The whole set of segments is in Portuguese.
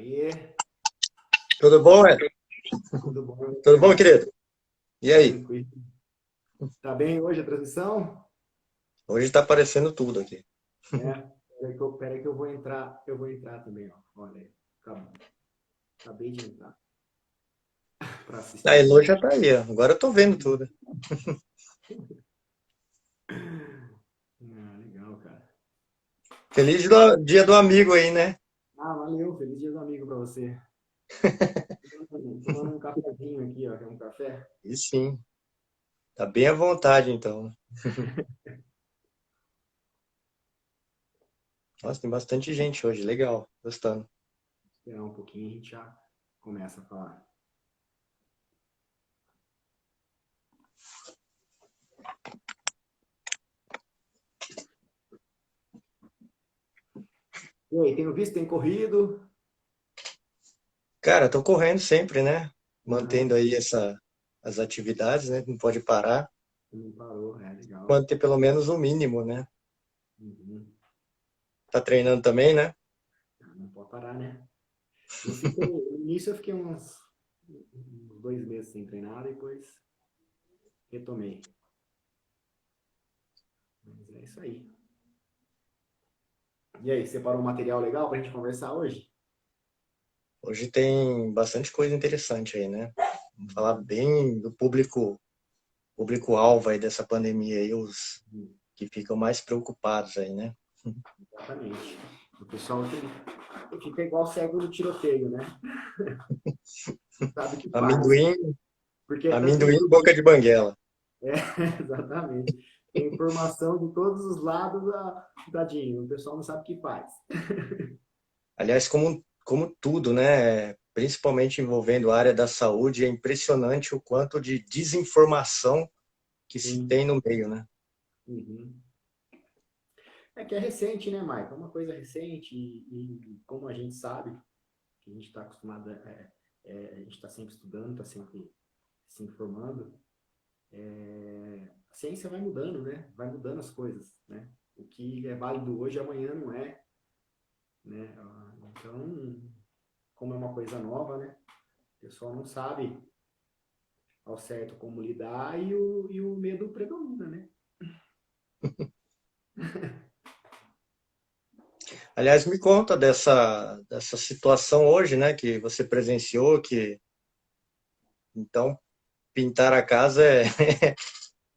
Aí, Tudo bom, Ed? tudo bom? Tudo bom, querido? E aí? Tranquilo. Tá bem hoje a transmissão? Hoje tá aparecendo tudo aqui. É. Peraí que eu vou entrar também, ó. Olha aí. Acabei de entrar para A assistir Elo aqui. já tá aí, ó. Agora eu tô vendo tudo. Ah, legal, cara. Dia do amigo aí, né? Ah, valeu. Feliz dia do amigo para você. Tomando um cafezinho aqui, ó. Quer um café? E sim, tá bem à vontade, então. Nossa, tem bastante gente hoje, legal, gostando. Esperar um pouquinho e a gente já começa a falar. E aí, tenho visto, tem corrido? Cara, tô correndo sempre, né? Aham. Mantendo aí as atividades, né? Não pode parar. Não parou, é legal. Manter pelo menos o mínimo, né? Uhum. Tá treinando também, né? Ah, não pode parar, né? No início eu fiquei uns 2 meses sem treinar, depois retomei. Mas é isso aí. E aí, separou um material legal pra gente conversar hoje? Hoje tem bastante coisa interessante aí, né? Vamos falar Uhum. bem do público-alvo aí dessa pandemia aí, os Uhum. que ficam mais preocupados aí, né? Exatamente. O pessoal fica igual cego no tiroteio, né? Não sabe o que faz. Amendoim, Porque é tanta amendoim e informação. boca de banguela. É, exatamente. Tem informação de todos os lados tadinho. O pessoal não sabe o que faz. Aliás, como tudo, né? Principalmente envolvendo a área da saúde, é impressionante o quanto de desinformação que se Sim. tem no meio, né? Uhum. É que é recente, né, Maicon? É uma coisa recente e como a gente sabe, que a gente está acostumado, a gente está sempre estudando, está sempre se informando, a ciência vai mudando, né? Vai mudando as coisas, né? O que é válido hoje, amanhã não é, né? Então, como é uma coisa nova, né? O pessoal não sabe ao certo como lidar e o medo predomina, né? Aliás, me conta dessa situação hoje, né? Que você presenciou, que então pintar a casa é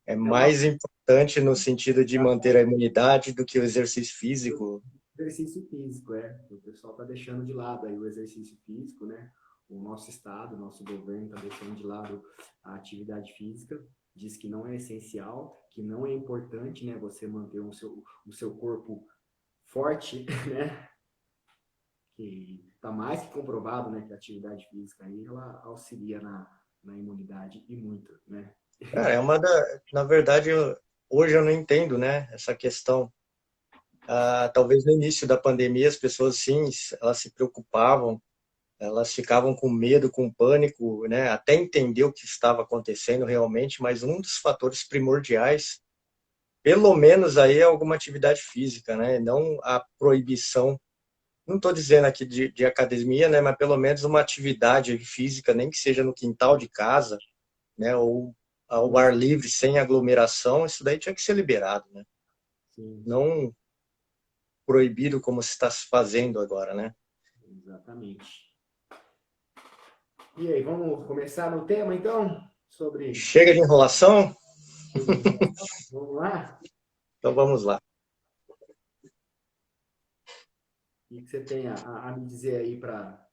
É uma mais importante no sentido de manter a imunidade do que o exercício físico. exercício físico, é. O pessoal está deixando de lado aí o exercício físico, né? O nosso estado, o nosso governo está deixando de lado a atividade física, diz que não é essencial, que não é importante, né? Você manter o seu corpo forte, né? Que está mais que comprovado, né? Que a atividade física aí ela auxilia na imunidade e muito, né? Cara, na verdade, hoje eu não entendo, né? Essa questão. Talvez no início da pandemia as pessoas sim, elas se preocupavam, elas ficavam com medo, com pânico, né? Até entender o que estava acontecendo realmente, mas um dos fatores primordiais, pelo menos aí é alguma atividade física, né? Não a proibição. Não estou dizendo aqui de academia, né? Mas pelo menos uma atividade física, nem que seja no quintal de casa, né? Ou ao ar livre, sem aglomeração, isso daí tinha que ser liberado, né? Sim, Não proibido como se está se fazendo agora, né? exatamente. E aí, vamos começar no tema então? Sobre Chega de enrolação, chega de enrolação? Vamos lá? então vamos lá. O que você tem a me dizer aí para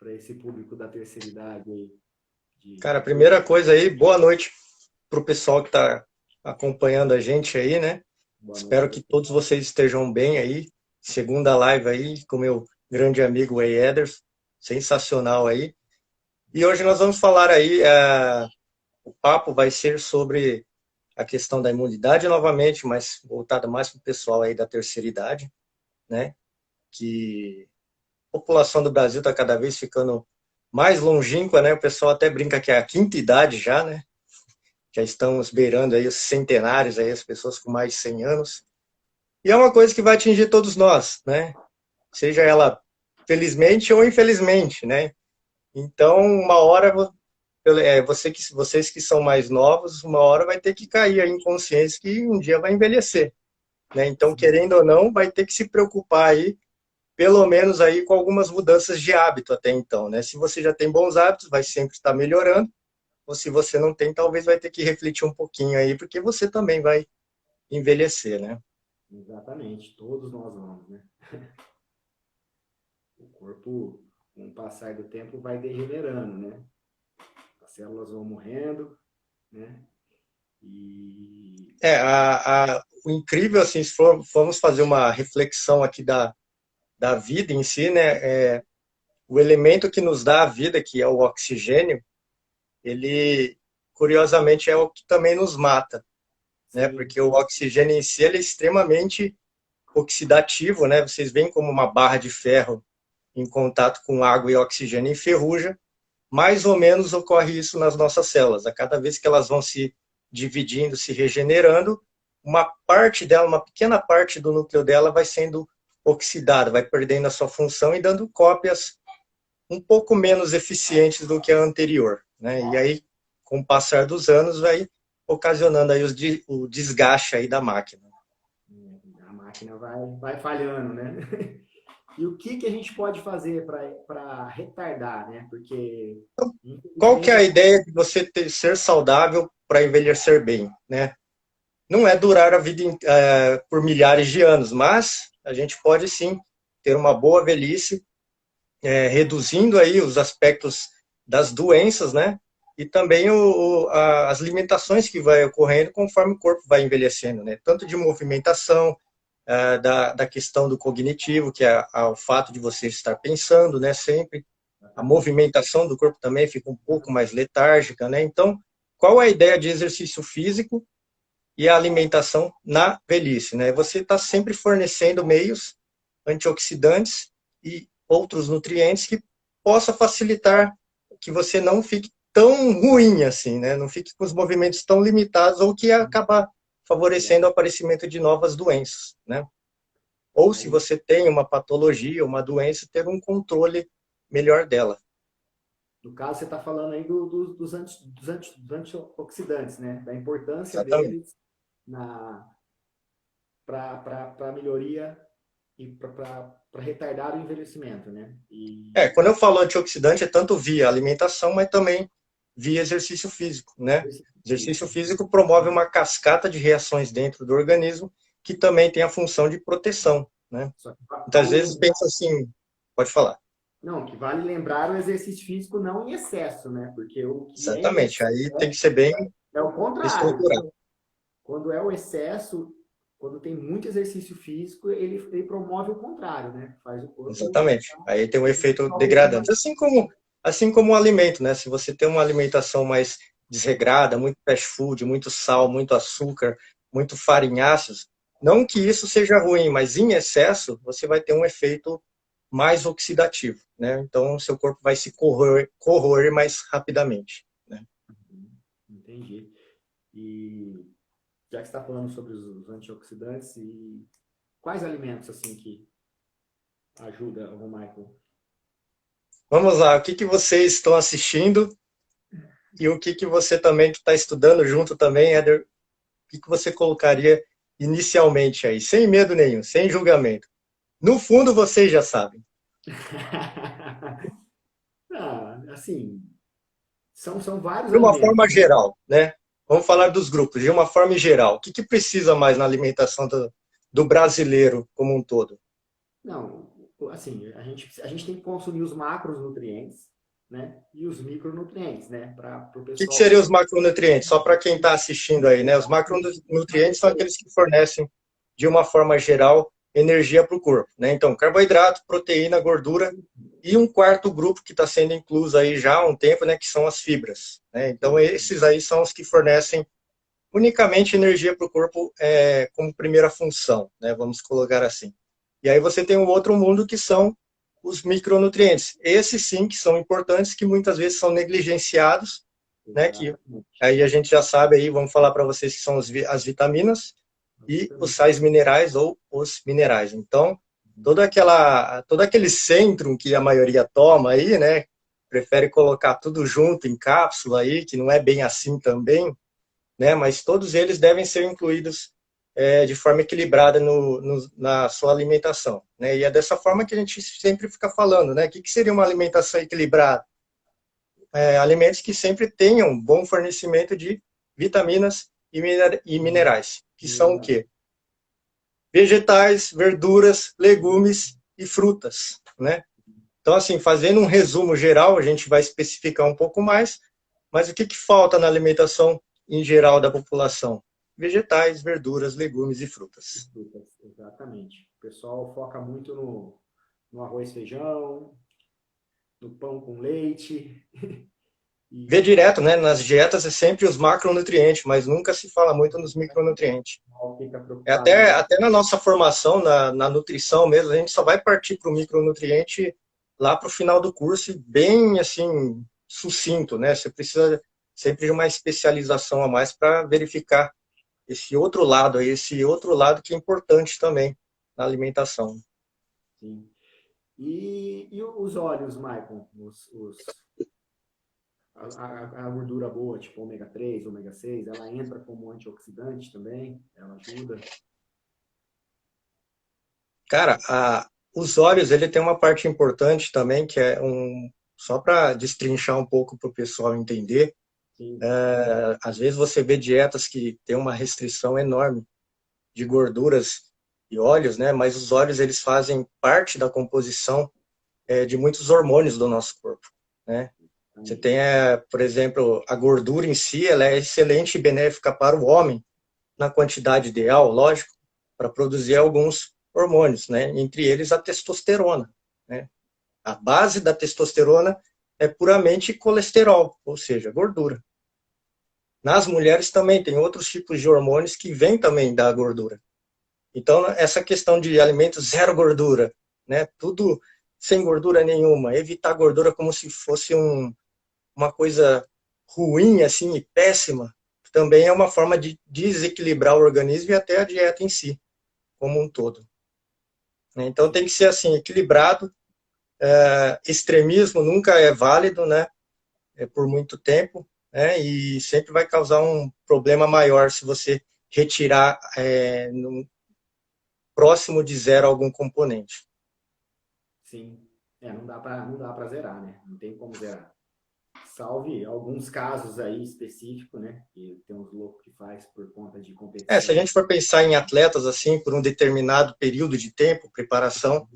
esse público da terceira idade aí? Cara, a De primeira coisa aí, boa noite para o pessoal que está acompanhando a gente aí, né? boa noite, Espero que todos pessoal. vocês estejam bem aí. Segunda live aí com meu grande amigo Way Ederson, sensacional aí. E hoje nós vamos falar aí, o papo vai ser sobre a questão da imunidade novamente, mas voltada mais para o pessoal aí da terceira idade, né? Que a população do Brasil está cada vez ficando mais longínqua, né? O pessoal até brinca que é a quinta idade já, né? Já estamos beirando aí os centenários, aí as pessoas com mais de 100 anos. E é uma coisa que vai atingir todos nós, né? Seja ela felizmente ou infelizmente, né? Então, uma hora, vocês que são mais novos, uma hora vai ter que cair aí em consciência que um dia vai envelhecer, né? Então, Sim, querendo ou não, vai ter que se preocupar aí, pelo menos aí com algumas mudanças de hábito até então, né? Se você já tem bons hábitos, vai sempre estar melhorando, ou se você não tem, talvez vai ter que refletir um pouquinho aí, porque você também vai envelhecer, né? exatamente. Todos nós vamos, né? O corpo, com o passar do tempo, vai degenerando, né? As células vão morrendo, né? E O incrível, assim, se formos fazer uma reflexão aqui da vida em si, né? O elemento que nos dá a vida, que é o oxigênio, ele, curiosamente, é o que também nos mata, né? sim, Porque o oxigênio em si, ele é extremamente oxidativo, né? Vocês veem como uma barra de ferro em contato com água e oxigênio enferruja. Mais ou menos ocorre isso nas nossas células. A cada vez que elas vão se dividindo, se regenerando, uma parte dela, uma pequena parte do núcleo dela vai sendo oxidada, vai perdendo a sua função e dando cópias um pouco menos eficientes do que a anterior, né? E aí, com o passar dos anos, vai ocasionando aí o desgaste aí da máquina. a máquina vai falhando, né? E o que a gente pode fazer para retardar, né? Porque, Qual que é infelizmente, a ideia de você ser saudável para envelhecer bem, né? Não é durar a vida por milhares de anos, mas a gente pode sim ter uma boa velhice, reduzindo aí os aspectos das doenças, né? E também as limitações que vai ocorrendo conforme o corpo vai envelhecendo, né? Tanto de movimentação, da questão do cognitivo, que é o fato de você estar pensando, né? Sempre. A exatamente, movimentação do corpo também fica um pouco mais letárgica, né? Então, qual a ideia de exercício físico e a alimentação na velhice, né? Você está sempre fornecendo meios antioxidantes e outros nutrientes que possa facilitar que você não fique tão ruim assim, né? Não fique com os movimentos tão limitados ou que acabar favorecendo o aparecimento de novas doenças, né? Ou se aí, você tem uma patologia, uma doença, ter um controle melhor dela. no caso, você está falando aí dos antioxidantes, né? Da importância Exatamente. deles para melhoria e para retardar o envelhecimento, né? Quando eu falo antioxidante, é tanto via alimentação, mas também via exercício físico, né? Exercício Isso. físico promove uma cascata de reações dentro do organismo que também tem a função de proteção, né? Só que Muitas vale vezes lembrar, pensa assim, pode falar. não, que vale lembrar o exercício físico não em excesso, né? Porque o que é em Exatamente, excesso aí tem que ser bem é o contrário. estruturado. Quando é o excesso, quando tem muito exercício físico, ele promove o contrário, né? Faz o corpo Exatamente. Aí tem um efeito talvez com mais. degradante. Assim como o alimento, né? Se você tem uma alimentação mais desregrada, muito fast food, muito sal, muito açúcar, muito farinháceos, não que isso seja ruim, mas em excesso você vai ter um efeito mais oxidativo, né? Então, o seu corpo vai se corroer mais rapidamente, né? Entendi. E já que você está falando sobre os antioxidantes, e quais alimentos assim que ajudam o Michael? Vamos lá, o que que vocês estão assistindo e o que que você também que está estudando junto também, Éder, o que que você colocaria inicialmente aí, sem medo nenhum, sem julgamento? No fundo, vocês já sabem. Assim, são vários De uma alimentos, forma né? geral, né? Vamos falar dos grupos, de uma forma geral. O que que precisa mais na alimentação do brasileiro como um todo? O Não, assim, a gente tem que consumir os macronutrientes, né? E os micronutrientes, né? Para o que que seriam os pessoal. macronutrientes? Só para quem está assistindo aí, né? Os macronutrientes são aqueles que fornecem, de uma forma geral, energia para o corpo, né? Então, carboidrato, proteína, gordura e um quarto grupo que está sendo incluso aí já há um tempo, né? Que são as fibras, né? Então, esses aí são os que fornecem unicamente energia para o corpo como primeira função, né? Vamos colocar assim. E aí você tem um outro mundo que são os micronutrientes. Esses sim que são importantes, que muitas vezes são negligenciados, né? Que Exatamente. aí a gente já sabe aí, vamos falar para vocês que são as vitaminas e os sais minerais ou os minerais. Então, todo aquele centro que a maioria toma aí, né? Prefere colocar tudo junto em cápsula aí, que não é bem assim também, né? Mas todos eles devem ser incluídos de forma equilibrada na sua alimentação, né? E é dessa forma que a gente sempre fica falando, né? O que seria uma alimentação equilibrada? Alimentos que sempre tenham bom fornecimento de vitaminas e minerais, que são o quê? Vegetais, verduras, legumes e frutas, né? Então, assim, fazendo um resumo geral, a gente vai especificar um pouco mais, mas o que falta na alimentação em geral da população? Vegetais, verduras, legumes e frutas. Exatamente. O pessoal foca muito no arroz e feijão, no pão com leite. Vê direto, né? Nas dietas é sempre os macronutrientes, mas nunca se fala muito nos micronutrientes. Fica É preocupado. até na nossa formação, na nutrição mesmo, a gente só vai partir para o micronutriente lá para o final do curso, bem assim, sucinto, né? Você precisa sempre de uma especialização a mais para verificar esse outro lado aí, esse outro lado que é importante também na alimentação. Sim. E os óleos, Michael? A gordura boa, tipo ômega 3, ômega 6, ela entra como antioxidante também? Ela ajuda? Cara, os óleos, ele tem uma parte importante também, que é só para destrinchar um pouco para o pessoal entender. Sim. Às vezes você vê dietas que tem uma restrição enorme de gorduras e óleos, né? Mas os óleos, eles fazem parte da composição de muitos hormônios do nosso corpo, né? Você tem, por exemplo, a gordura em si, ela é excelente e benéfica para o homem, na quantidade ideal, lógico, para produzir alguns hormônios, né? Entre eles a testosterona, né? A base da testosterona é puramente colesterol, ou seja, gordura. Nas mulheres também tem outros tipos de hormônios que vêm também da gordura. Então, essa questão de alimentos zero gordura, né? Tudo sem gordura nenhuma, evitar gordura como se fosse uma coisa ruim, assim, e péssima, também é uma forma de desequilibrar o organismo e até a dieta em si, como um todo. Então tem que ser assim, equilibrado. Extremismo nunca é válido, né? Por muito tempo, né? E sempre vai causar um problema maior se você retirar próximo de zero algum componente. Sim. Não dá para zerar, né? Não tem como zerar. Salve alguns casos aí específicos, né? Que tem uns loucos que faz por conta de Se a competição. gente for pensar em atletas assim, por um determinado período de tempo, preparação,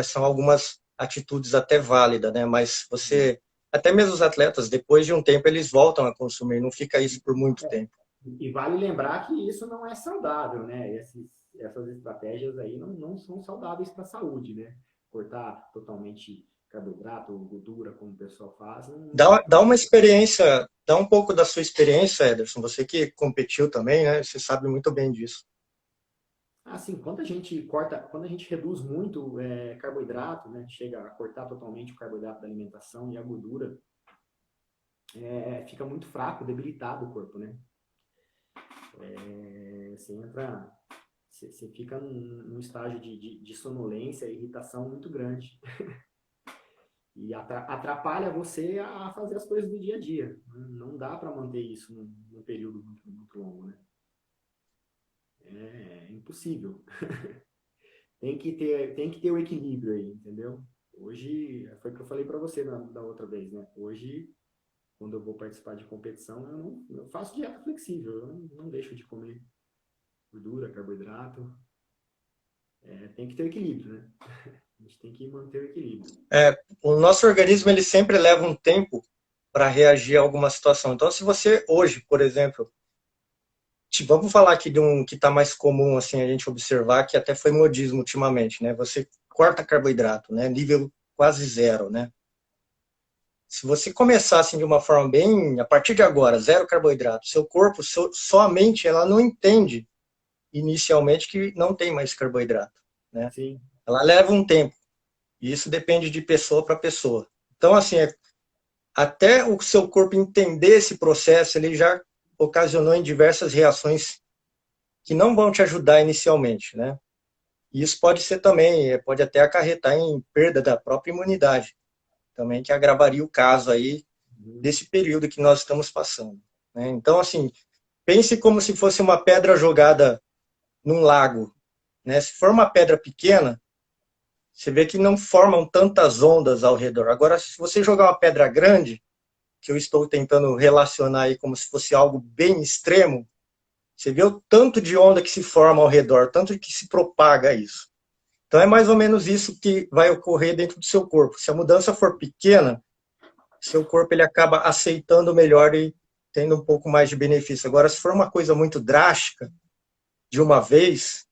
são algumas atitudes até válidas, né? Mas até mesmo os atletas, depois de um tempo, eles voltam a consumir, não fica isso por muito tempo. E vale lembrar que isso não é saudável, né? Essas estratégias aí não são saudáveis para a saúde, né? Cortar totalmente carboidrato ou gordura, como o pessoal faz. Dá uma experiência, dá um pouco da sua experiência, Ederson, você que competiu também, né? Você sabe muito bem disso. Assim, quando a gente reduz muito carboidrato, né? Chega a cortar totalmente o carboidrato da alimentação e a gordura, fica muito fraco, debilitado o corpo, né? Você fica num estágio de sonolência e irritação muito grande. E atrapalha você a fazer as coisas do dia a dia. Não dá para manter isso num período muito, muito longo, né? É impossível. Tem que ter o equilíbrio aí, entendeu? Hoje, foi o que eu falei para você da outra vez, né? Hoje, quando eu vou participar de competição, eu faço dieta flexível, eu não deixo de comer gordura, carboidrato. Tem que ter equilíbrio, né? A gente tem que manter o equilíbrio. O nosso organismo ele sempre leva um tempo para reagir a alguma situação. Então, se você hoje, por exemplo, vamos falar aqui de um que está mais comum assim a gente observar, que até foi modismo ultimamente, né? Você corta carboidrato, né? Nível quase zero, né? Se você começar assim de uma forma bem, a partir de agora, zero carboidrato, seu corpo, sua mente, ela não entende inicialmente que não tem mais carboidrato, né? Sim. Ela leva um tempo. E isso depende de pessoa para pessoa. Então, assim, até o seu corpo entender esse processo, ele já ocasionou em diversas reações que não vão te ajudar inicialmente, né? E isso pode ser também, pode até acarretar em perda da própria imunidade, também que agravaria o caso aí Uhum. desse período que nós estamos passando, né? Então, assim, pense como se fosse uma pedra jogada num lago, né? Se for uma pedra pequena, você vê que não formam tantas ondas ao redor. Agora, se você jogar uma pedra grande, que eu estou tentando relacionar aí como se fosse algo bem extremo, você vê o tanto de onda que se forma ao redor, tanto que se propaga isso. Então é mais ou menos isso que vai ocorrer dentro do seu corpo. Se a mudança for pequena, seu corpo ele acaba aceitando melhor e tendo um pouco mais de benefício. Agora, se for uma coisa muito drástica, de uma vez,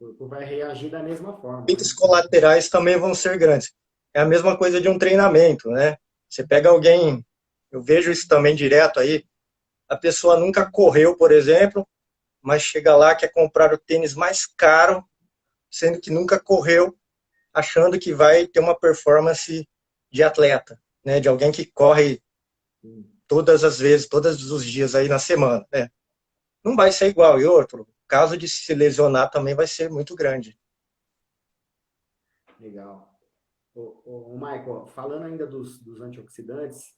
O corpo vai reagir da mesma forma, efeitos né? colaterais também vão ser grandes. É a mesma coisa de um treinamento, né? Você pega alguém, eu vejo isso também direto aí, a pessoa nunca correu, por exemplo, mas chega lá, quer comprar o tênis mais caro, sendo que nunca correu, achando que vai ter uma performance de atleta, né? De alguém que corre todas as vezes, todos os dias aí na semana, né? Não vai ser igual. E outro, o caso de se lesionar também vai ser muito grande. Legal. O Michael, falando ainda dos antioxidantes,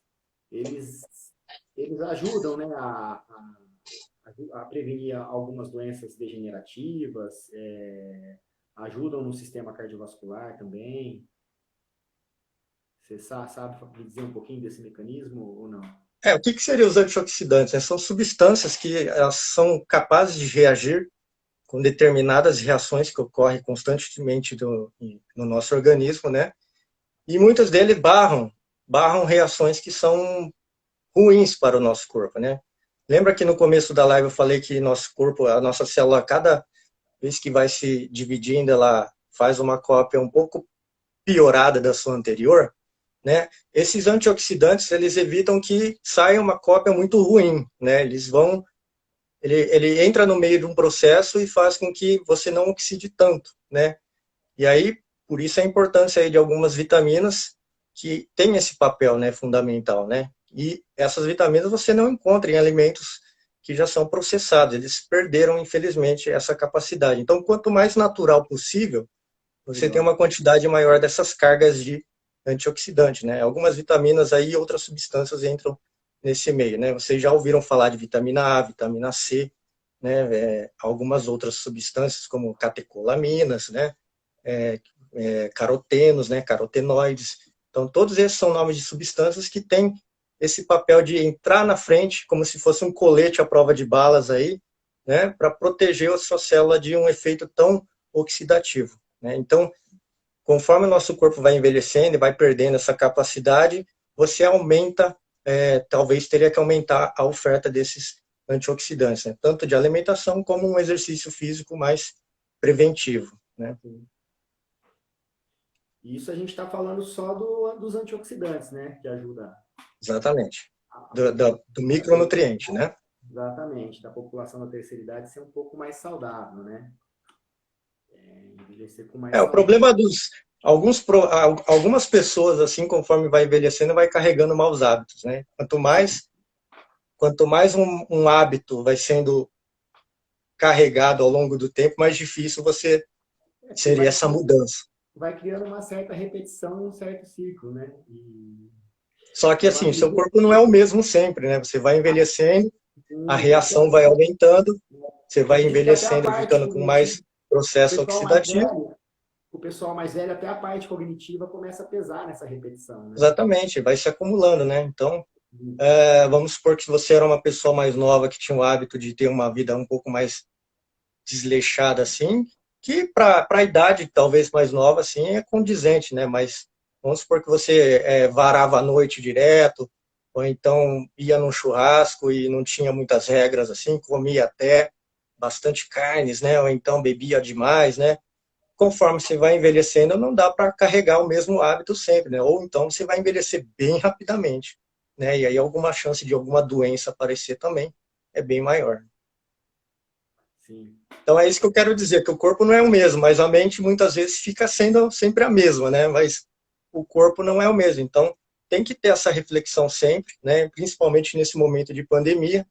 eles, eles ajudam, né, a prevenir algumas doenças degenerativas, ajudam no sistema cardiovascular também. Você sabe me dizer um pouquinho desse mecanismo ou não? O que seriam os antioxidantes? São substâncias que elas são capazes de reagir com determinadas reações que ocorrem constantemente no nosso organismo, né? E muitos deles barram reações que são ruins para o nosso corpo, né? Lembra que no começo da live eu falei que nosso corpo, a nossa célula, cada vez que vai se dividindo, ela faz uma cópia um pouco piorada da sua anterior, né? Esses antioxidantes, eles evitam que saia uma cópia muito ruim, né? Ele entra no meio de um processo e faz com que você não oxide tanto, né? E aí, por isso a importância aí de algumas vitaminas que têm esse papel, né, fundamental, né? E essas vitaminas você não encontra em alimentos que já são processados, eles perderam, infelizmente, essa capacidade. Então, quanto mais natural possível, você tem Legal. uma quantidade maior dessas cargas de antioxidante, né? Algumas vitaminas aí e outras substâncias entram nesse meio, né? Vocês já ouviram falar de vitamina A, vitamina C, né? Algumas outras substâncias como catecolaminas, né? Carotenos, né? Carotenoides. Então, todos esses são nomes de substâncias que têm esse papel de entrar na frente, como se fosse um colete à prova de balas aí, né? Para proteger a sua célula de um efeito tão oxidativo, né? Então, conforme o nosso corpo vai envelhecendo e vai perdendo essa capacidade, você aumenta, talvez teria que aumentar a oferta desses antioxidantes, né? Tanto de alimentação como um exercício físico mais preventivo, né? E isso a gente está falando só dos antioxidantes, né? Que ajuda Exatamente. a Do, população do, do da terceira micronutriente, idade, né? exatamente, da população da terceira idade ser um pouco mais saudável, né? Envelhecer com mais O saúde. problema algumas pessoas, assim, conforme vai envelhecendo, vai carregando maus hábitos, né? Quanto mais um hábito vai sendo carregado ao longo do tempo, mais difícil você Porque seria essa mudança. vai criando uma certa repetição, um certo ciclo, né? Só que Eu assim, o seu acredito corpo não é o mesmo sempre, né? Você vai envelhecendo, a que reação vai aumentando, você vai acredito que até a envelhecendo e parte ficando com cognitiva, mais o processo pessoal mais oxidativo. velho, o pessoal mais velho, até a parte cognitiva começa a pesar nessa repetição, né? Exatamente, vai se acumulando, né? Então, Uhum. vamos supor que você era uma pessoa mais nova que tinha o hábito de ter uma vida um pouco mais desleixada, assim, que para a idade talvez mais nova, assim, é condizente, né? Mas vamos supor que você varava a noite direto, ou então ia num churrasco e não tinha muitas regras, assim, comia até bastante carnes, né? Ou então bebia demais, né? Conforme você vai envelhecendo, não dá para carregar o mesmo hábito sempre, né? Ou então você vai envelhecer bem rapidamente, né? E aí alguma chance de alguma doença aparecer também é bem maior. Sim. Então é isso que eu quero dizer, que o corpo não é o mesmo, mas a mente muitas vezes fica sendo sempre a mesma, né? Mas o corpo não é o mesmo. Então tem que ter essa reflexão sempre, né? Principalmente nesse momento de pandemia,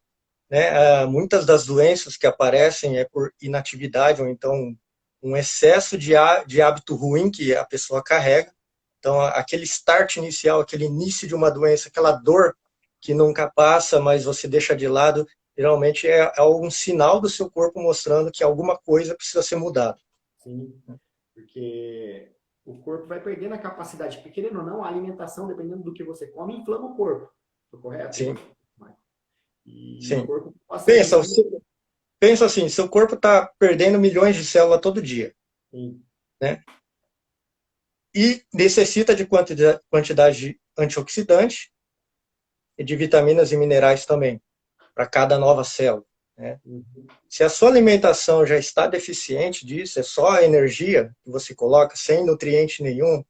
né? Muitas das doenças que aparecem é por inatividade ou então um excesso de hábito ruim que a pessoa carrega. Então, aquele start inicial, aquele início de uma doença, aquela dor que nunca passa, mas você deixa de lado, geralmente é um sinal do seu corpo mostrando que alguma coisa precisa ser mudada. Sim, porque o corpo vai perdendo a capacidade, porque querendo ou não, a alimentação, dependendo do que você come, inflama o corpo. Tô correto, Sim, Michael? E o sim. corpo passa Pensa, isso. você, pensa assim, seu corpo está perdendo milhões de células todo dia, Sim, né? E necessita de quantidade de antioxidante e de vitaminas e minerais também, para cada nova célula, né? uhum, Se a sua alimentação já está deficiente disso, é só a energia que você coloca, sem nutriente nenhum,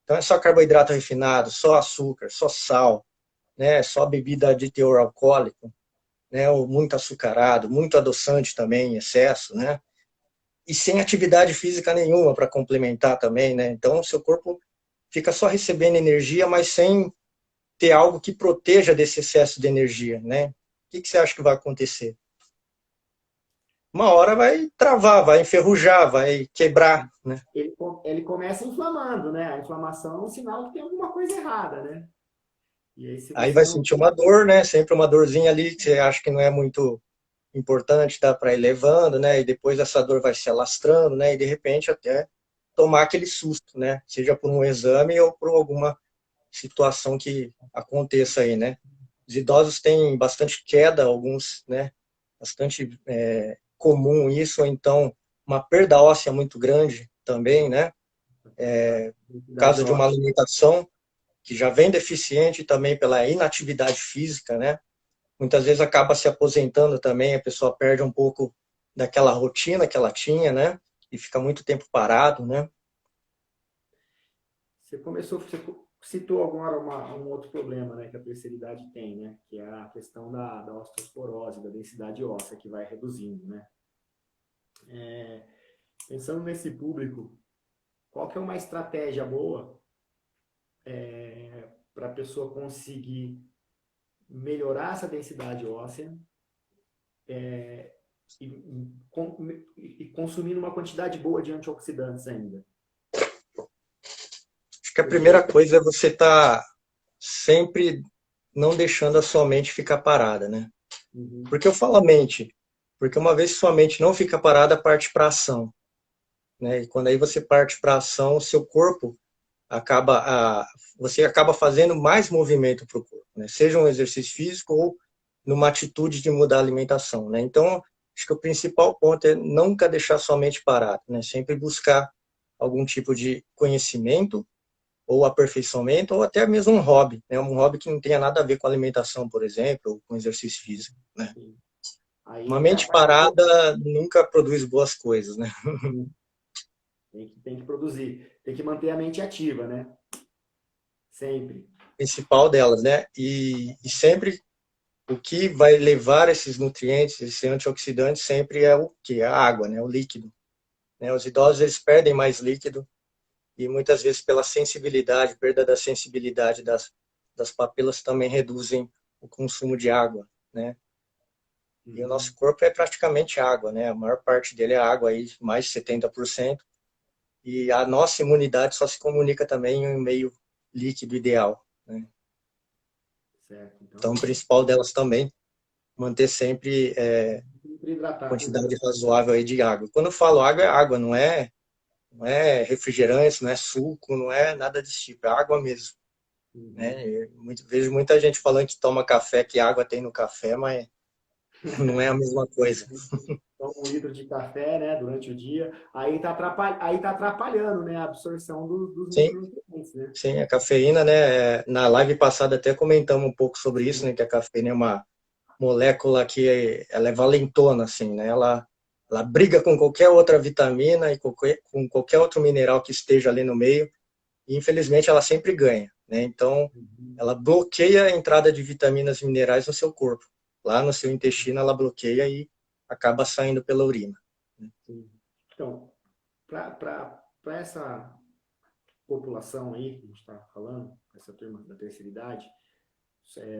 então é só carboidrato refinado, só açúcar, só sal, né? Só bebida de teor alcoólico, né? Ou muito açucarado, muito adoçante também, em excesso, né? E sem atividade física nenhuma para complementar também, né? Então o seu corpo fica só recebendo energia, mas sem ter algo que proteja desse excesso de energia, né? O que você acha que vai acontecer? Uma hora vai travar, vai enferrujar, vai quebrar, né? ele começa inflamando, né? A inflamação é um sinal que tem alguma coisa errada, né? E aí, se Aí você vai não. sentir uma dor, né? Sempre uma dorzinha ali que você acha que não é muito importante, dá para ir levando, né? E depois essa dor vai se alastrando, né? E de repente até tomar aquele susto, né? Seja por um exame ou por alguma situação que aconteça aí, né? Os idosos têm bastante queda, alguns, né? Bastante comum isso, ou então uma perda óssea muito grande também, né? Por Identidade causa de uma óssea. alimentação que já vem deficiente também pela inatividade física, né? Muitas vezes acaba se aposentando também, a pessoa perde um pouco daquela rotina que ela tinha, né? E fica muito tempo parado, né? Você citou agora um outro problema, né, que a terceira idade tem, né? Que é a questão da osteoporose, da densidade óssea, que vai reduzindo, né? Pensando nesse público, qual que é uma estratégia boa para a pessoa conseguir melhorar essa densidade óssea e consumindo uma quantidade boa de antioxidantes ainda? Acho que a primeira Porque. coisa é você estar sempre não deixando a sua mente ficar parada, né? Uhum, Porque eu falo a mente, porque uma vez que sua mente não fica parada, parte para ação, né? E quando aí você parte para ação, o seu corpo você acaba fazendo mais movimento para o corpo, né? Seja um exercício físico ou numa atitude de mudar a alimentação, né? Então, acho que o principal ponto é nunca deixar sua mente parada, né? Sempre buscar algum tipo de conhecimento ou aperfeiçoamento ou até mesmo um hobby, né? Um hobby que não tenha nada a ver com alimentação, por exemplo, ou com exercício físico, né? sim. Aí Uma entra a mente parte boa. parada nunca produz boas coisas, né? Tem que produzir, tem que manter a mente ativa, né? Sempre. Principal delas, né? E sempre o que vai levar esses nutrientes, esses antioxidantes, sempre é o que? A água, né? O líquido. Né? Os idosos eles perdem mais líquido e muitas vezes pela sensibilidade, perda da sensibilidade das papilas também reduzem o consumo de água, né? E o nosso Uhum. corpo é praticamente água, né? A maior parte dele é água, aí, mais de 70%. E a nossa imunidade só se comunica também em um meio líquido ideal, né? Certo. Então, Então, o principal delas também manter sempre sempre hidratar, quantidade cuidando. razoável aí de água. Quando eu falo água, é água, não é refrigerante, não é suco, não é nada desse tipo, é água mesmo. Uhum. Né? Vejo muita gente falando que toma café, que água tem no café, mas não é a mesma coisa. Toma 1 litro de café, né, durante o dia, aí tá atrapalhando, né, a absorção dos Sim, micronutrientes, né? sim, a cafeína, né? Na live passada até comentamos um pouco sobre isso, Sim. né? Que a cafeína é uma molécula que ela é valentona, assim, né? Ela briga com qualquer outra vitamina e com qualquer outro mineral que esteja ali no meio e infelizmente ela sempre ganha, né? Então, Uhum. ela bloqueia a entrada de vitaminas e minerais no seu corpo. Lá no seu intestino ela bloqueia e acaba saindo pela urina. Sim. Então, para essa população aí que a gente está falando, essa turma da terceira idade,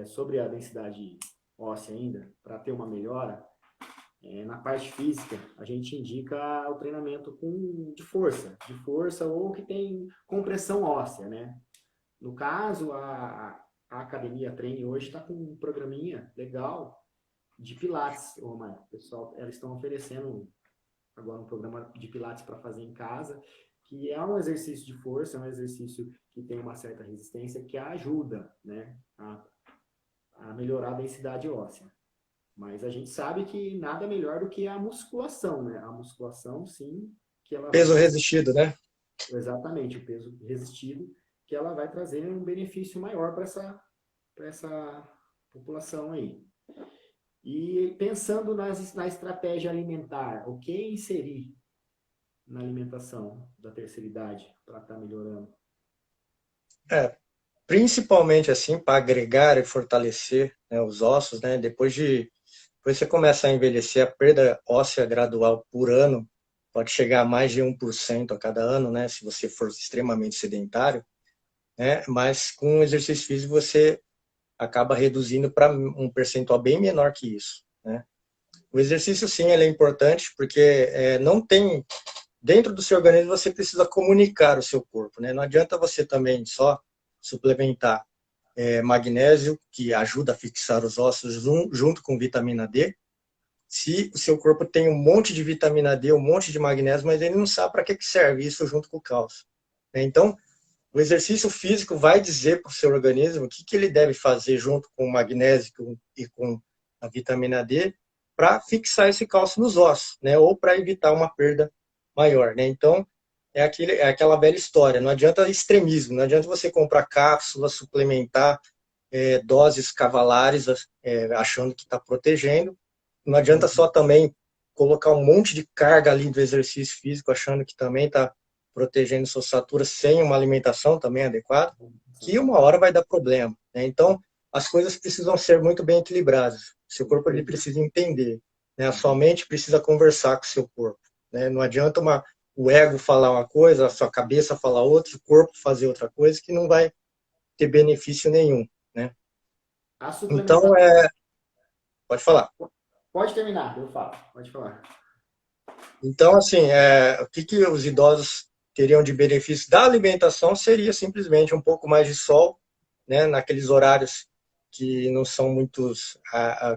sobre a densidade óssea ainda, para ter uma melhora, Na parte física, a gente indica o treinamento de força ou que tem compressão óssea, né? No caso, a Academia Treine hoje está com um programinha legal de Pilates, ô, Marco. Pessoal, elas estão oferecendo agora um programa de Pilates para fazer em casa, que é um exercício de força, é um exercício que tem uma certa resistência, que ajuda, né, a melhorar a densidade óssea. Mas a gente sabe que nada melhor do que a musculação, né? A musculação, sim, que ela vai Peso trazer resistido, né? exatamente o peso resistido, que ela vai trazer um benefício maior para essa população aí. E pensando na estratégia alimentar, o que inserir na alimentação da terceira idade para estar melhorando? É, principalmente assim para agregar e fortalecer, né, os ossos, né? Depois você começa a envelhecer, a perda óssea gradual por ano pode chegar a mais de 1% a cada ano, né? Se você for extremamente sedentário, né? Mas com o exercício físico você acaba reduzindo para um percentual bem menor que isso, né? O exercício sim, ele é importante porque não tem dentro do seu organismo você precisa comunicar o seu corpo, né? Não adianta você também só suplementar magnésio, que ajuda a fixar os ossos junto com vitamina D, se o seu corpo tem um monte de vitamina D, um monte de magnésio, mas ele não sabe para que serve isso junto com o cálcio. Então, o exercício físico vai dizer para o seu organismo o que ele deve fazer junto com o magnésio e com a vitamina D para fixar esse cálcio nos ossos, né? Ou para evitar uma perda maior, né? Então, é aquela velha história, não adianta extremismo, não adianta você comprar cápsulas, suplementar doses cavalares, achando que está protegendo, não adianta só também colocar um monte de carga ali do exercício físico, achando que também está protegendo sua satura sem uma alimentação também adequada, que uma hora vai dar problema, né? Então, as coisas precisam ser muito bem equilibradas. O seu corpo ele precisa entender, né? A sua mente precisa conversar com o seu corpo, né? Não adianta o ego falar uma coisa, a sua cabeça falar outra, o corpo fazer outra coisa, que não vai ter benefício nenhum, né? A Então, suplementação. pode falar. Pode terminar, eu falo. Pode falar. Então, assim, o que os idosos teriam de benefício da alimentação seria simplesmente um pouco mais de sol, né, naqueles horários que não são muitos,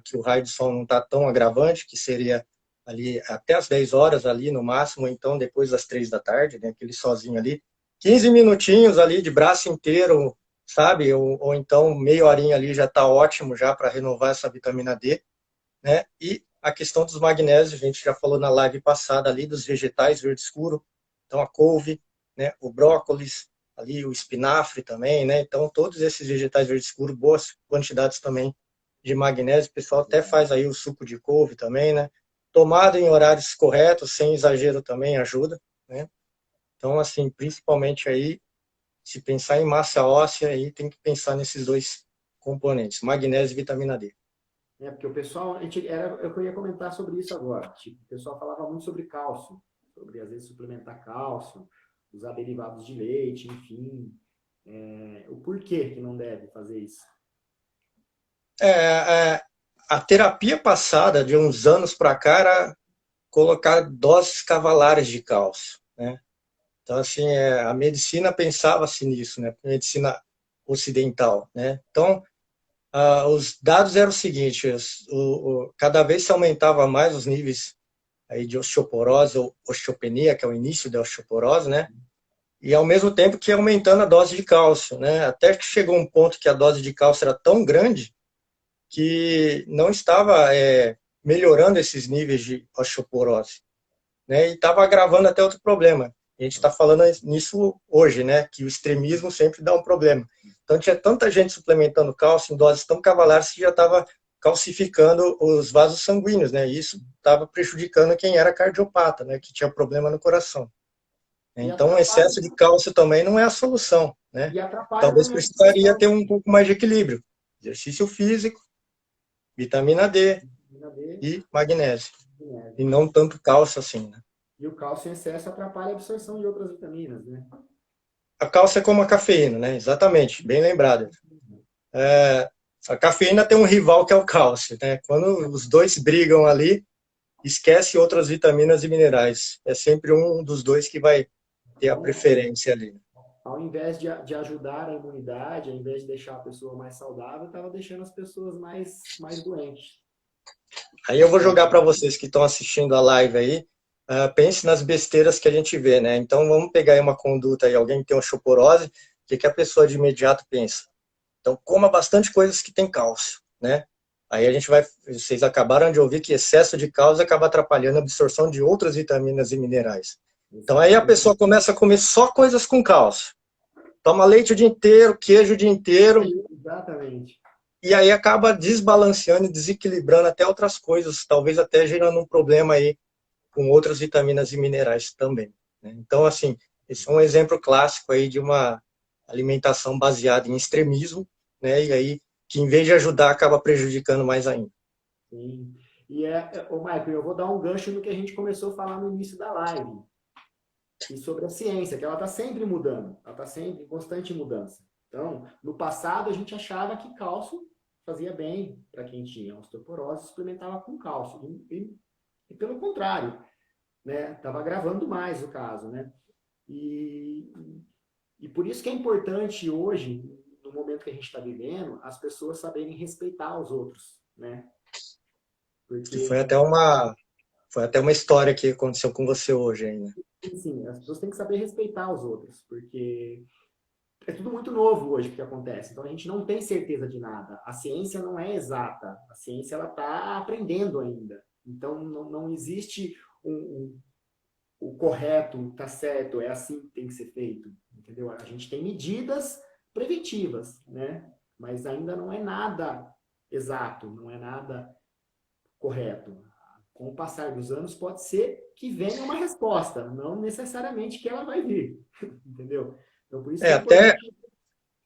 que o raio de sol não está tão agravante, que seria ali até as 10 horas ali no máximo, então depois das 3 da tarde, né, aquele sozinho ali, 15 minutinhos ali de braço inteiro, sabe, ou então meia horinha ali já está ótimo já para renovar essa vitamina D, né? E a questão dos magnésios, a gente já falou na live passada ali dos vegetais verde escuro, então a couve, né, o brócolis, ali o espinafre também, né? Então todos esses vegetais verde escuro, boas quantidades também de magnésio, o pessoal até faz aí o suco de couve também, né? Tomado em horários corretos, sem exagero também ajuda, né? Então assim, principalmente aí, se pensar em massa óssea, aí tem que pensar nesses dois componentes, magnésio e vitamina D. Porque o pessoal, eu ia comentar sobre isso agora. Tipo, o pessoal falava muito sobre cálcio, sobre às vezes suplementar cálcio, usar derivados de leite, enfim. O porquê que não deve fazer isso? É, a terapia passada, de uns anos para cá, era colocar doses cavalares de cálcio, né? Então, assim, a medicina pensava-se nisso, né? A medicina ocidental, né? Então, os dados eram os seguintes, cada vez se aumentava mais os níveis aí de osteoporose ou osteopenia, que é o início da osteoporose, né? E ao mesmo tempo que ia aumentando a dose de cálcio, né? Até que chegou um ponto que a dose de cálcio era tão grande que não estava melhorando esses níveis de osteoporose, né? E estava agravando até outro problema. A gente está falando nisso hoje, né? Que o extremismo sempre dá um problema. Então tinha tanta gente suplementando cálcio em doses tão cavalares que já estava calcificando os vasos sanguíneos, né? E isso estava prejudicando quem era cardiopata, né? Que tinha problema no coração. E Então, o atrapalha, excesso de cálcio também não é a solução, né? e atrapalha Talvez também a precisaria absorção. ter um pouco mais de equilíbrio. Exercício físico, vitamina D Vitamina D, e magnésio. E magnésio. não tanto cálcio assim, né? E o cálcio em excesso atrapalha a absorção de outras vitaminas, né? A cálcio é como a cafeína, né? Exatamente, bem lembrado. A cafeína tem um rival que é o cálcio, né? Quando os dois brigam ali, esquece outras vitaminas e minerais. É sempre um dos dois que vai ter a Então, preferência ali. ao invés de ajudar a imunidade, ao invés de deixar a pessoa mais saudável, estava deixando as pessoas mais doentes. Aí eu vou jogar para vocês que estão assistindo a live aí, pense nas besteiras que a gente vê, né? Então vamos pegar aí uma conduta aí, alguém que tem osteoporose, o que, que a pessoa de imediato pensa? Então coma bastante coisas que tem cálcio, né? Aí a gente vai, vocês acabaram de ouvir que excesso de cálcio acaba atrapalhando a absorção de outras vitaminas e minerais. Então aí a Exatamente. pessoa começa a comer só coisas com cálcio. Toma leite o dia inteiro, queijo o dia inteiro, Exatamente. e aí acaba desbalanceando e desequilibrando até outras coisas, talvez até gerando um problema aí com outras vitaminas e minerais também, né? Então, assim, esse é um exemplo clássico aí de uma alimentação baseada em extremismo, né? E aí, que em vez de ajudar, acaba prejudicando mais ainda. Sim. E ô Michael, eu vou dar um gancho no que a gente começou a falar no início da live, e sobre a ciência, que ela está sempre mudando, ela está sempre em constante mudança. Então, no passado, a gente achava que cálcio fazia bem para quem tinha osteoporose, suplementava com cálcio. E pelo contrário, né? Estava agravando mais o caso, né? E, e por isso que é importante hoje, no momento que a gente está vivendo, as pessoas saberem respeitar os outros, né? Que Porque, foi até uma história que aconteceu com você hoje ainda. sim, as pessoas têm que saber respeitar os outros, porque é tudo muito novo hoje que acontece. Então a gente não tem certeza de nada. A ciência não é exata. A ciência ela está aprendendo ainda. Então não existe o correto, tá certo, é assim que tem que ser feito, entendeu? A gente tem medidas preventivas, né? Mas ainda não é nada exato, não é nada correto. Com o passar dos anos, pode ser que venha uma resposta, não necessariamente que ela vai vir, entendeu? Então, por isso que É, é importante.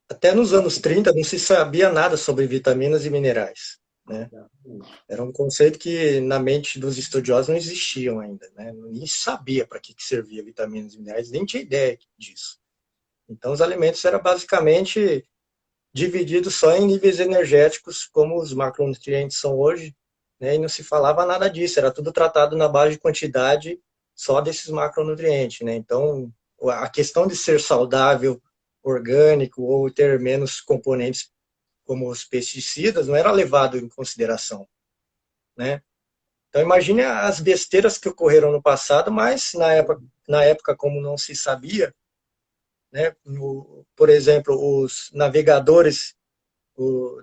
até nos anos 30 não se sabia nada sobre vitaminas e minerais, né? Exatamente. Era um conceito que na mente dos estudiosos não existiam ainda, né? Nem sabia para que servia vitaminas e minerais, nem tinha ideia disso. Então os alimentos eram basicamente divididos só em níveis energéticos, como os macronutrientes são hoje, né? E não se falava nada disso, era tudo tratado na base de quantidade só desses macronutrientes, né? Então a questão de ser saudável, orgânico ou ter menos componentes como os pesticidas não era levado em consideração, né? Então imagine as besteiras que ocorreram no passado, mas na época como não se sabia, né? Por exemplo, os navegadores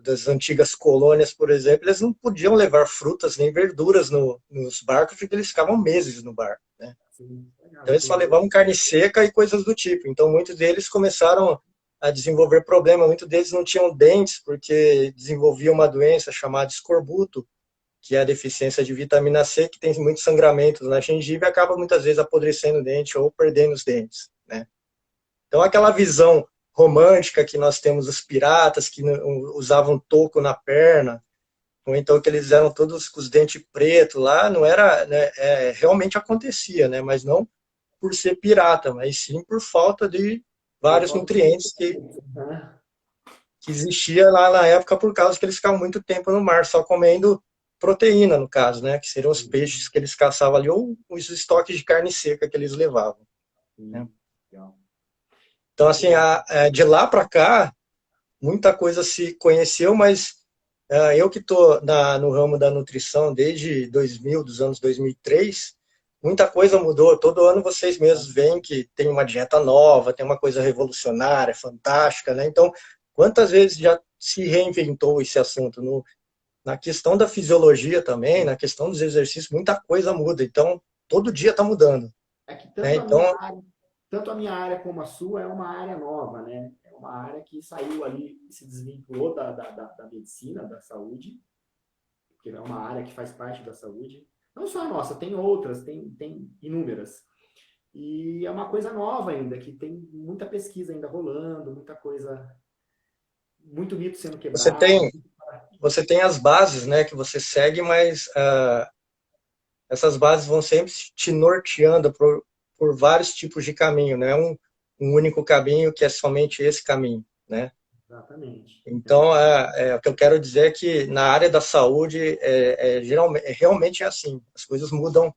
das antigas colônias, por exemplo, eles não podiam levar frutas nem verduras nos barcos porque eles ficavam meses no barco, né? Sim, Então eles só levavam carne seca e coisas do tipo. Então muitos deles começaram a desenvolver problema, muitos deles não tinham dentes porque desenvolviam uma doença chamada escorbuto, que é a deficiência de vitamina C, que tem muitos sangramentos na gengiva e acaba muitas vezes apodrecendo o dente ou perdendo os dentes, né? Então aquela visão romântica que nós temos dos piratas que usavam toco na perna, ou então que eles eram todos com os dentes pretos lá, não era, né, realmente acontecia, né? Mas não por ser pirata, mas sim por falta de por vários falta de nutrientes nutrientes, né? que existia lá na época por causa que eles ficavam muito tempo no mar, só comendo proteína, no caso, né? Que seriam os peixes que eles caçavam ali, ou os estoques de carne seca que eles levavam, né? Sim, legal. Então, Muito assim, bom. de lá para cá, muita coisa se conheceu, mas eu que estou no ramo da nutrição desde 2000, dos anos 2003, muita coisa mudou. Todo ano vocês mesmos veem que tem uma dieta nova, tem uma coisa revolucionária, fantástica, né? Então, quantas vezes já se reinventou esse assunto? Na questão da fisiologia também, na questão dos exercícios, muita coisa muda. Então, todo dia está mudando, É que né? Então, tanto a minha área como a sua é uma área nova, né? É uma área que saiu ali, se desvinculou da medicina, da saúde, que é uma área que faz parte da saúde. Não só a nossa, tem outras, tem inúmeras. E é uma coisa nova ainda, que tem muita pesquisa ainda rolando, muita coisa, muito mito sendo você quebrado. tem, você tem as bases, né, que você segue, mas essas bases vão sempre te norteando por vários tipos de caminho, não é um único caminho que é somente esse caminho, né? Exatamente. Então, o que eu quero dizer é que na área da saúde, geralmente, realmente é assim, as coisas mudam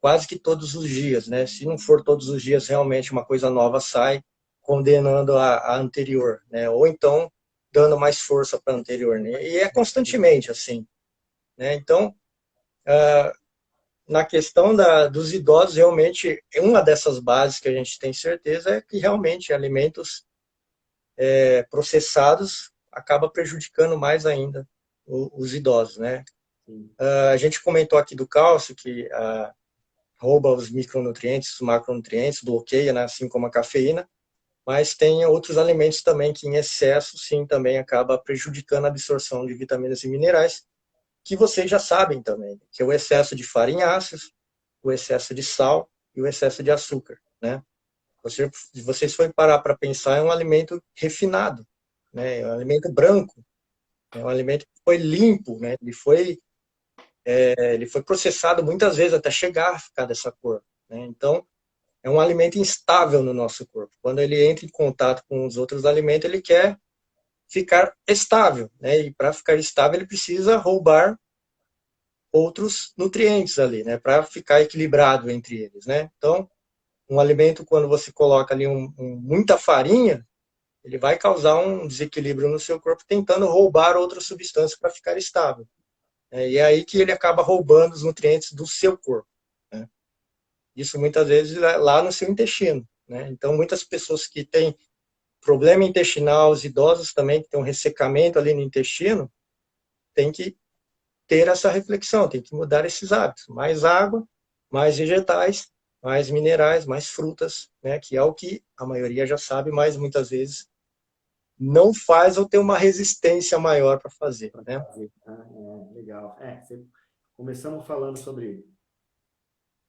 quase que todos os dias, né? Se não for todos os dias, realmente uma coisa nova sai, condenando a anterior, né? Ou então dando mais força para a anterior, né? E é constantemente assim, né? Então, na questão dos idosos, realmente, uma dessas bases que a gente tem certeza é que realmente alimentos processados acaba prejudicando mais ainda os idosos, né? Sim. A gente comentou aqui do cálcio, que rouba os micronutrientes, os macronutrientes, bloqueia, né, assim como a cafeína, mas tem outros alimentos também que em excesso, sim, também acaba prejudicando a absorção de vitaminas e minerais, que vocês já sabem também, que é o excesso de farinháceos, o excesso de sal e o excesso de açúcar, né? Se vocês forem parar para pensar, é um alimento refinado, né? É um alimento branco, é um alimento que foi limpo, né? Ele foi processado muitas vezes até chegar a ficar dessa cor, né? Então, é um alimento instável no nosso corpo. Quando ele entra em contato com os outros alimentos, ele quer ficar estável, né? E para ficar estável, ele precisa roubar outros nutrientes ali, né? Para ficar equilibrado entre eles, né? Então, um alimento, quando você coloca ali muita farinha, ele vai causar um desequilíbrio no seu corpo, tentando roubar outras substâncias para ficar estável. Né? E é aí que ele acaba roubando os nutrientes do seu corpo. Né? Isso muitas vezes é lá no seu intestino. Né? Então, muitas pessoas que têm problema intestinal, os idosos também que têm um ressecamento ali no intestino, têm que ter essa reflexão, tem que mudar esses hábitos. Mais água, mais vegetais, mais minerais, mais frutas, né? Que é o que a maioria já sabe, mas muitas vezes não faz ou tem uma resistência maior para fazer, Para né? fazer. Legal. Começamos falando sobre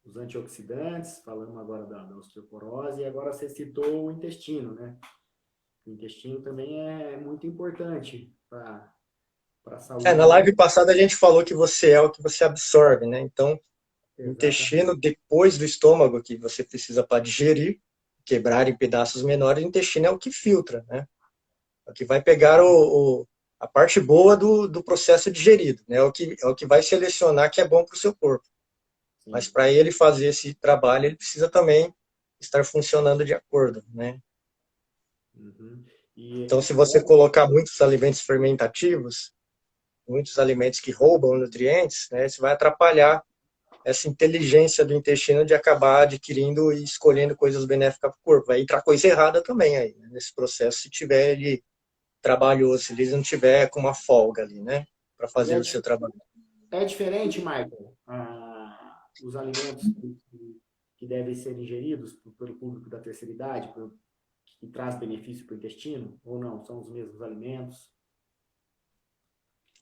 os antioxidantes, falamos agora da osteoporose, e agora você citou o intestino, né? O intestino também é muito importante para a Na saúde, não? live passada a gente falou que você é o que você absorve, né? Então, o intestino, Exatamente. depois do estômago, que você precisa para digerir, quebrar em pedaços menores, o intestino é o que filtra, né? É o que vai pegar a parte boa do processo digerido, né? É o que vai selecionar que é bom para o seu corpo. Mas Sim. para ele fazer esse trabalho, ele precisa também estar funcionando de acordo, né? Uhum. Então, E se você colocar muitos alimentos fermentativos, muitos alimentos que roubam nutrientes, né, isso vai atrapalhar essa inteligência do intestino de acabar adquirindo e escolhendo coisas benéficas para o corpo. Vai entrar coisa errada também aí, né, nesse processo, se tiver ele trabalhoso, se ele não tiver com uma folga ali, né, para e fazer o seu trabalho. é diferente, Michael, os alimentos que devem ser ingeridos pelo público da terceira idade, que traz benefício para o intestino, ou não? São os mesmos alimentos?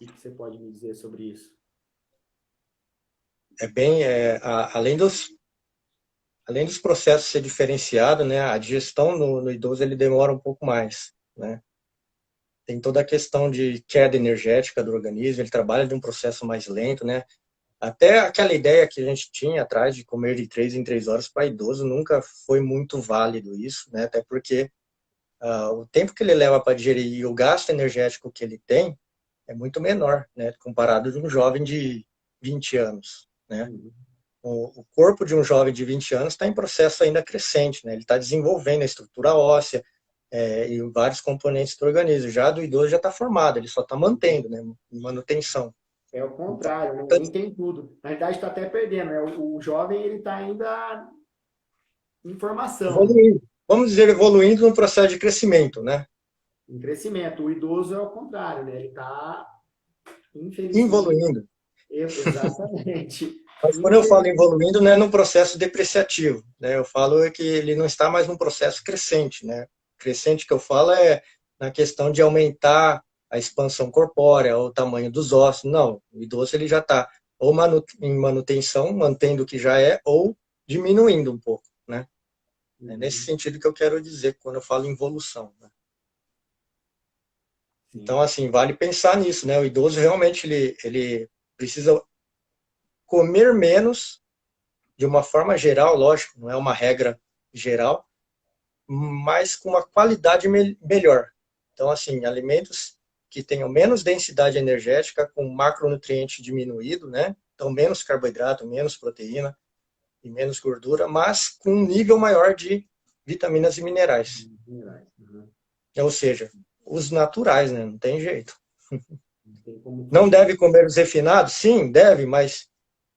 O que você pode me dizer sobre isso? É bem, além dos processos ser diferenciado, né, a digestão no idoso ele demora um pouco mais, né. Tem toda a questão de queda energética do organismo, ele trabalha de um processo mais lento, né. Até aquela ideia que a gente tinha atrás de comer de 3 em 3 horas para idoso nunca foi muito válido isso, né? Até porque o tempo que ele leva para digerir e o gasto energético que ele tem é muito menor, né? Comparado de um jovem de 20 anos, né? Uhum. O corpo de um jovem de 20 anos está em processo ainda crescente, né? Ele está desenvolvendo a estrutura óssea e vários componentes do organismo. Já do idoso já está formado, ele só está mantendo, né? Manutenção. É o Então, contrário, né? Nem tem tudo. Na verdade, está até perdendo, né? O jovem, ele está ainda em formação, evoluindo. Vamos dizer, evoluindo no processo de crescimento, né? em crescimento. O idoso é o contrário, né? Ele está, infelizmente, Evoluindo. exatamente. Mas quando eu falo Infelizmente, evoluindo, não é no processo depreciativo, né? Eu falo que ele não está mais num processo crescente, né? Crescente que eu falo é na questão de aumentar a expansão corpórea, o tamanho dos ossos. Não, o idoso ele já está ou em manutenção, mantendo o que já é, ou diminuindo um pouco, né? É nesse uhum, sentido que eu quero dizer quando eu falo em evolução, né? Então, sim. assim, vale pensar nisso, né? O idoso realmente ele precisa comer menos, de uma forma geral, lógico, não é uma regra geral, mas com uma qualidade melhor. Então, assim, alimentos que tenham menos densidade energética, com macronutriente diminuído, né? Então, menos carboidrato, menos proteína e menos gordura, mas com um nível maior de vitaminas e minerais. Minerais. Uhum. Ou seja, os naturais, né? Não tem jeito. Não tem como Não fugir. deve comer os refinados? Sim, deve, mas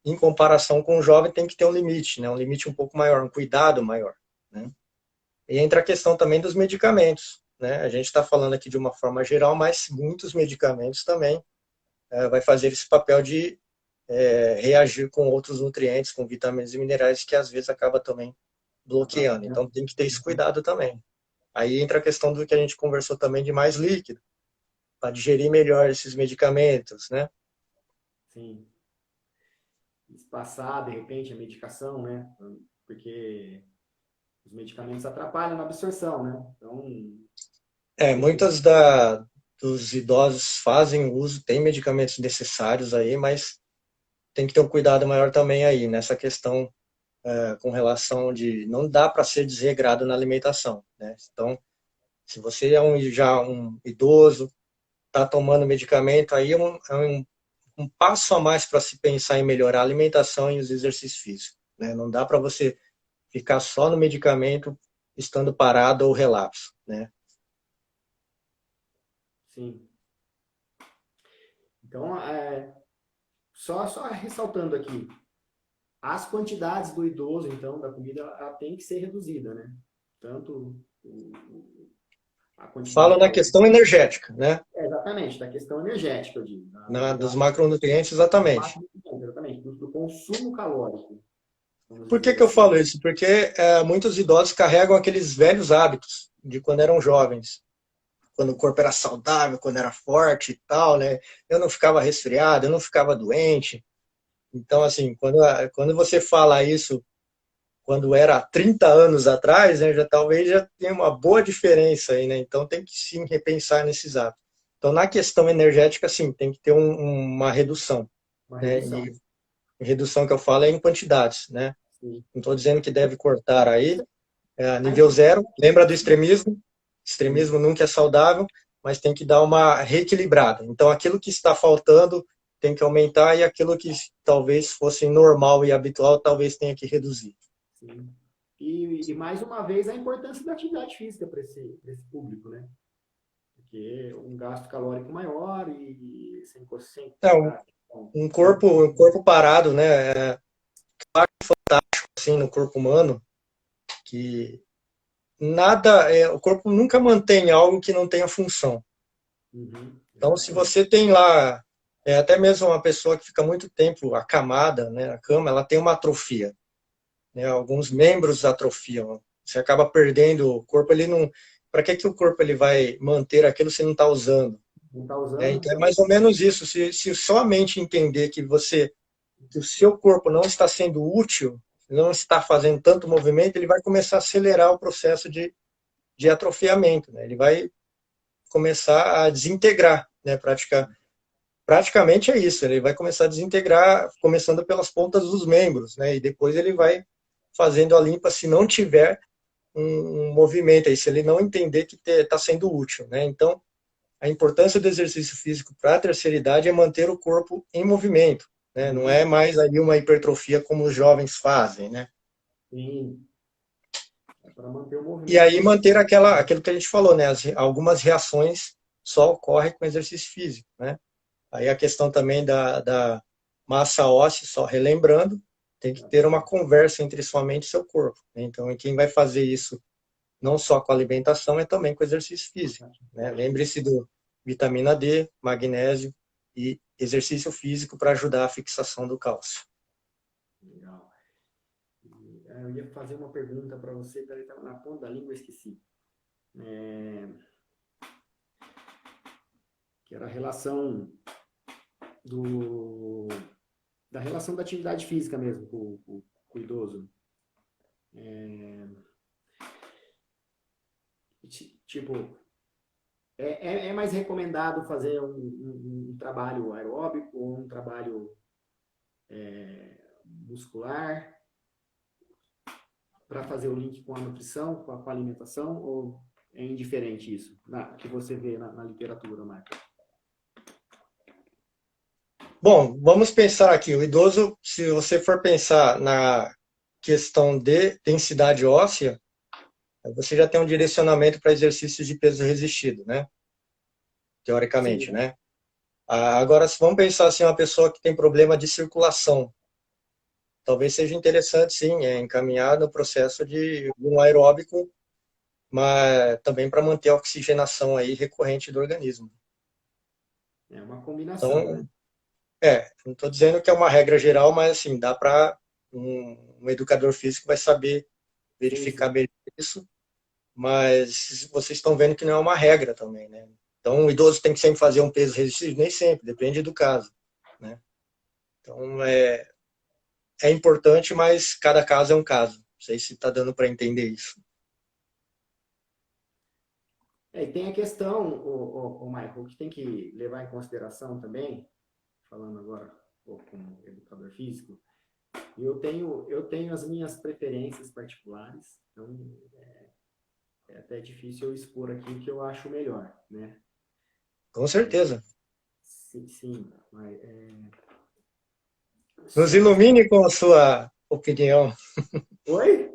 em comparação com o jovem tem que ter um limite, né? Um limite um pouco maior, um cuidado maior, né? E entra a questão também dos medicamentos, né? A gente está falando aqui de uma forma geral, mas muitos medicamentos também vai fazer esse papel de reagir com outros nutrientes, com vitaminas e minerais, que às vezes acaba também bloqueando. Então tem que ter esse cuidado também. Aí entra a questão do que a gente conversou também de mais líquido, para digerir melhor esses medicamentos, né? Sim. Espaçar, de repente, a medicação, né? Porque os medicamentos atrapalham na absorção, né? Então, Muitas dos idosos fazem uso, tem medicamentos necessários aí, mas tem que ter um cuidado maior também aí, nessa questão com relação de não dá para ser desregrado na alimentação, né? Então, se você é já um idoso, está tomando medicamento, aí um passo a mais para se pensar em melhorar a alimentação e os exercícios físicos, né? Não dá para você ficar só no medicamento estando parado ou relapso, né? sim. Então, só ressaltando aqui, as quantidades do idoso, então, da comida, ela tem que ser reduzida, né? Tanto a quantidade Falo de na calorias. questão energética, né? Exatamente, da questão energética, eu digo. Dos macronutrientes, exatamente. Exatamente, do consumo calórico, vamos Por que dizer que eu assim. falo isso? Porque muitos idosos carregam aqueles velhos hábitos de quando eram jovens, quando o corpo era saudável, quando era forte e tal, né? Eu não ficava resfriado, eu não ficava doente. Então, assim, quando você fala isso, quando era 30 anos atrás, né, talvez já tenha uma boa diferença aí, né? Então, tem que sim repensar nesses hábitos. Então, na questão energética, sim, tem que ter uma redução, Uma né? redução. E redução que eu falo é em quantidades, né? Sim. Não estou dizendo que deve cortar aí, A nível importância zero. Lembra do sim, extremismo? Extremismo nunca é saudável, mas tem que dar uma reequilibrada. Então, aquilo que está faltando tem que aumentar e aquilo que talvez fosse normal e habitual, talvez tenha que reduzir. sim. E mais uma vez a importância da atividade física para esse público, né? Porque um gasto calórico maior e sem É, colocar um corpo parado, né? Assim, no corpo humano, que nada, o corpo nunca mantém algo que não tenha função. Uhum, Então, se exatamente. você tem lá, até mesmo uma pessoa que fica muito tempo acamada, né, na cama, ela tem uma atrofia, né? Alguns membros atrofiam. Você acaba perdendo o corpo, ele não. Para que o corpo ele vai manter aquilo se não está usando? Não está Né? usando, Então é mais ou menos isso. Se só a mente entender que o seu corpo não está sendo útil, não está fazendo tanto movimento, ele vai começar a acelerar o processo de atrofiamento. Né? Ele vai começar a desintegrar, né? Praticamente é isso. Ele vai começar a desintegrar, começando pelas pontas dos membros, né? E depois ele vai fazendo a limpa se não tiver um movimento aí, se ele não entender que está sendo útil, né? Então, a importância do exercício físico para a terceira idade é manter o corpo em movimento, né? Não é mais ali uma hipertrofia como os jovens fazem, né? sim, é para manter o E movimento. aí manter aquilo que a gente falou, né? Algumas reações só ocorrem com exercício físico, né? Aí a questão também da massa óssea, só relembrando, tem que ter uma conversa entre sua mente e seu corpo, né? Então, quem vai fazer isso não só com alimentação, é também com exercício físico, né? Lembre-se do vitamina D, magnésio e exercício físico para ajudar a fixação do cálcio. Legal. Eu ia fazer uma pergunta para você, peraí, estava na ponta da língua, esqueci. É, que era a relação do, da relação da atividade física mesmo com o idoso. É, tipo, é mais recomendado fazer um trabalho aeróbico ou um trabalho muscular para fazer o link com a nutrição, com a alimentação? Ou é indiferente isso, que você vê na literatura, Marco? Bom, vamos pensar aqui. O idoso, se você for pensar na questão de densidade óssea, você já tem um direcionamento para exercícios de peso resistido, né? Teoricamente, Sim, né? Agora, se vamos pensar assim, uma pessoa que tem problema de circulação, talvez seja interessante, sim, encaminhar no processo de um aeróbico, mas também para manter a oxigenação aí recorrente do organismo. é uma combinação, né? Então, não estou dizendo que é uma regra geral, mas assim, dá para um educador físico vai saber Sim, verificar sim. bem isso, mas vocês estão vendo que não é uma regra também, né? Então, o idoso tem que sempre fazer um peso resistido? Nem sempre, depende do caso, né? Então, é importante, mas cada caso é um caso. Não sei se está dando para entender isso. E tem a questão, o Michael, que tem que levar em consideração também, falando agora como educador físico, eu tenho as minhas preferências particulares, então é até difícil eu expor aqui o que eu acho melhor, né? Com certeza. Sim, sim, mas Nos só que... ilumine com a sua opinião. Oi?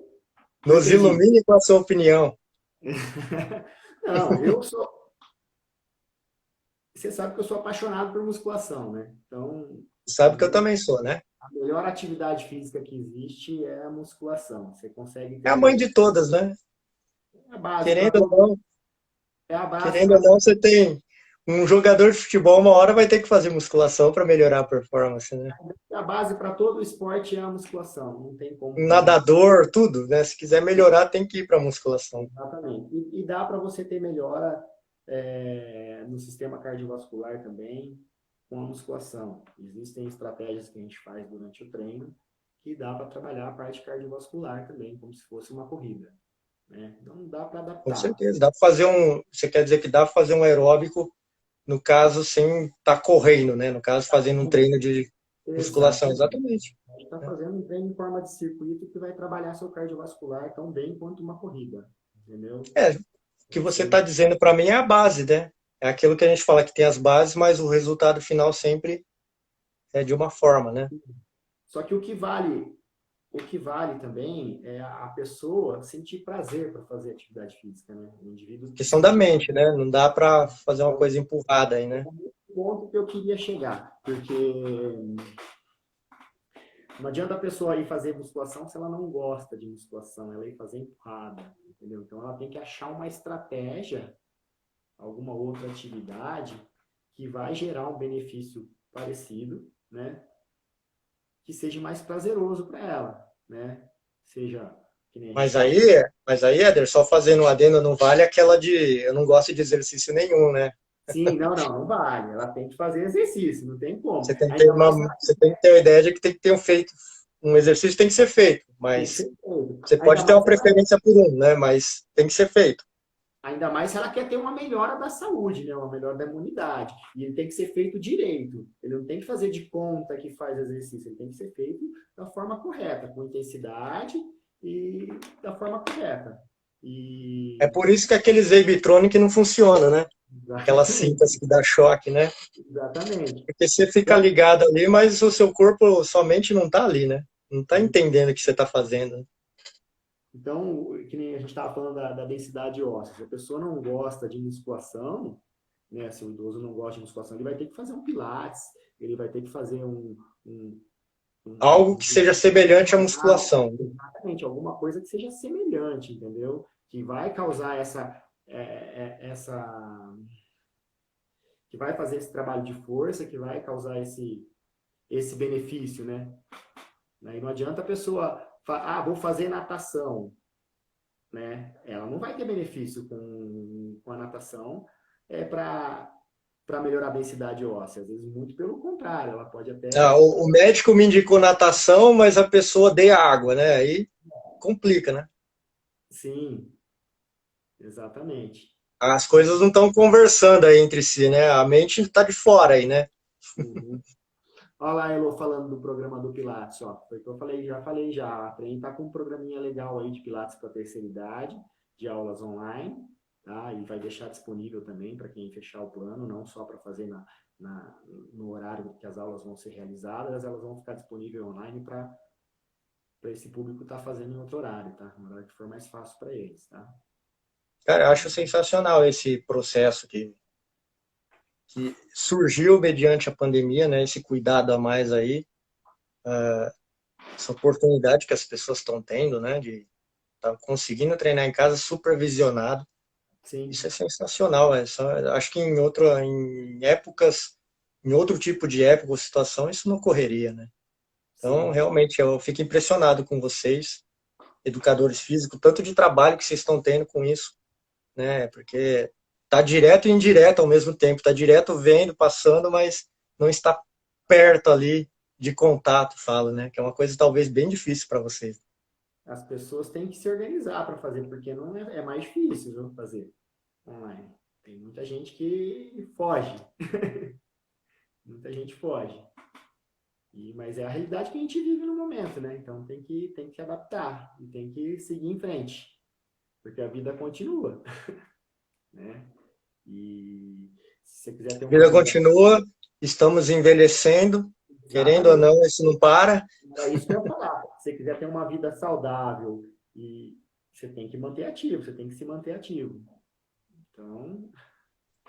Não Nos entendi. ilumine com a sua opinião. Não, eu sou... Você sabe que eu sou apaixonado por musculação, né? Então, Sabe que eu melhor, também sou, né? a melhor atividade física que existe é a musculação. Você consegue É a mãe ter de todas, né? a base para Querendo ou todo, não, é a base querendo ou para não, você tem um jogador de futebol, uma hora vai ter que fazer musculação para melhorar a performance, né? a base para todo esporte é a musculação. Não tem como Um fugir. nadador, tudo, né? Se quiser melhorar, tem que ir para musculação. Exatamente. E dá para você ter melhora no sistema cardiovascular também com a musculação. Existem estratégias que a gente faz durante o treino que dá para trabalhar a parte cardiovascular também, como se fosse uma corrida, né? Então dá para Com adaptar. certeza. Dá para fazer um. Você quer dizer que dá para fazer um aeróbico, no caso, sem estar correndo, né? No caso, fazendo um treino de musculação. Exatamente. Exatamente. A gente está fazendo um treino em forma de circuito que vai trabalhar seu cardiovascular tão bem quanto uma corrida, entendeu? O que você está dizendo para mim é a base, né? É aquilo que a gente fala que tem as bases, mas o resultado final sempre é de uma forma, né? Só que o que vale também é a pessoa sentir prazer para fazer atividade física, né? O indivíduo Questão da sentir mente, prazer. né? Não dá para fazer uma Então, coisa empurrada aí, é né? um ponto que eu queria chegar, porque não adianta a pessoa ir fazer musculação se ela não gosta de musculação, ela ir fazer empurrada, entendeu? Então ela tem que achar uma estratégia, alguma outra atividade que vai gerar um benefício parecido, né? Que seja mais prazeroso para ela, né? Seja que nem a gente Mas está aí, falando. mas aí, Éder, só fazendo um adendo não vale aquela de eu não gosto de exercício nenhum, né? Sim, não vale. Ela tem que fazer exercício, não tem como. Você tem que ter Ainda mais se ela você tem que ter a ideia de que tem que ter um exercício tem que ser feito, tem que mas ser feito. você pode ter uma preferência por um, né? Mas tem que ser feito. Ainda mais se ela quer ter uma melhora da saúde, né? Uma melhora da imunidade. E ele tem que ser feito direito. Ele não tem que fazer de conta que faz exercício. Ele tem que ser feito da forma correta, com intensidade e da forma correta. É E por isso que aqueles Babytronic não funcionam, né? Aquelas cintas exatamente, que dá choque, né? exatamente. Porque você fica Então, ligado ali, mas o seu corpo, sua mente não tá ali, né? Não tá entendendo o que você tá fazendo. Então, que nem a gente estava falando da densidade óssea. Se a pessoa não gosta de musculação, né, se o idoso não gosta de musculação, ele vai ter que fazer um pilates, ele vai ter que fazer um, Algo que seja semelhante à funcional, musculação. exatamente, alguma coisa que seja semelhante, entendeu? Que vai causar que vai fazer esse trabalho de força, que vai causar esse benefício, né? E não adianta a pessoa, vou fazer natação, né? Ela não vai ter benefício com a natação para melhorar a densidade óssea. Às vezes, muito pelo contrário, ela pode Ah, até. o médico me indicou natação, mas a pessoa odeia água, né? Aí complica, né? Sim, exatamente. As coisas não estão conversando aí entre si, né? A mente está de fora aí, né? Uhum. Olha lá, Elo, falando do programa do Pilates, ó. Foi o que eu falei já. A Trem tá com um programinha legal aí de Pilates para terceira idade, de aulas online. tá? E vai deixar disponível também para quem fechar o plano, não só para fazer no horário que as aulas vão ser realizadas, elas vão ficar disponíveis online para esse público estar fazendo em outro horário, tá? No horário que for mais fácil para eles, tá? Cara, eu acho sensacional esse processo que surgiu mediante a pandemia, né? Esse cuidado a mais aí, essa oportunidade que as pessoas estão tendo, né? De estar conseguindo treinar em casa supervisionado. Isso Sim, é sensacional. Acho que em épocas, em outro tipo de época ou situação, isso não ocorreria, né? Então, sim. realmente, eu fico impressionado com vocês, educadores físicos, tanto de trabalho que vocês estão tendo com isso, né? Porque tá direto e indireto ao mesmo tempo, tá direto vendo, passando, mas não está perto ali de contato, falo, né? Que é uma coisa talvez bem difícil para vocês. As pessoas têm que se organizar para fazer, porque não é mais difícil, viu, fazer online. Tem muita gente que foge, muita gente foge. Mas é a realidade que a gente vive no momento, né? Então tem que adaptar e tem que seguir em frente, porque a vida continua, né? E se você quiser ter A uma vida vida continua, estamos envelhecendo, querendo ou exatamente, não, isso não para. era isso que eu ia falar. Se você quiser ter uma vida saudável e você tem que manter ativo, você tem que se manter ativo. Então,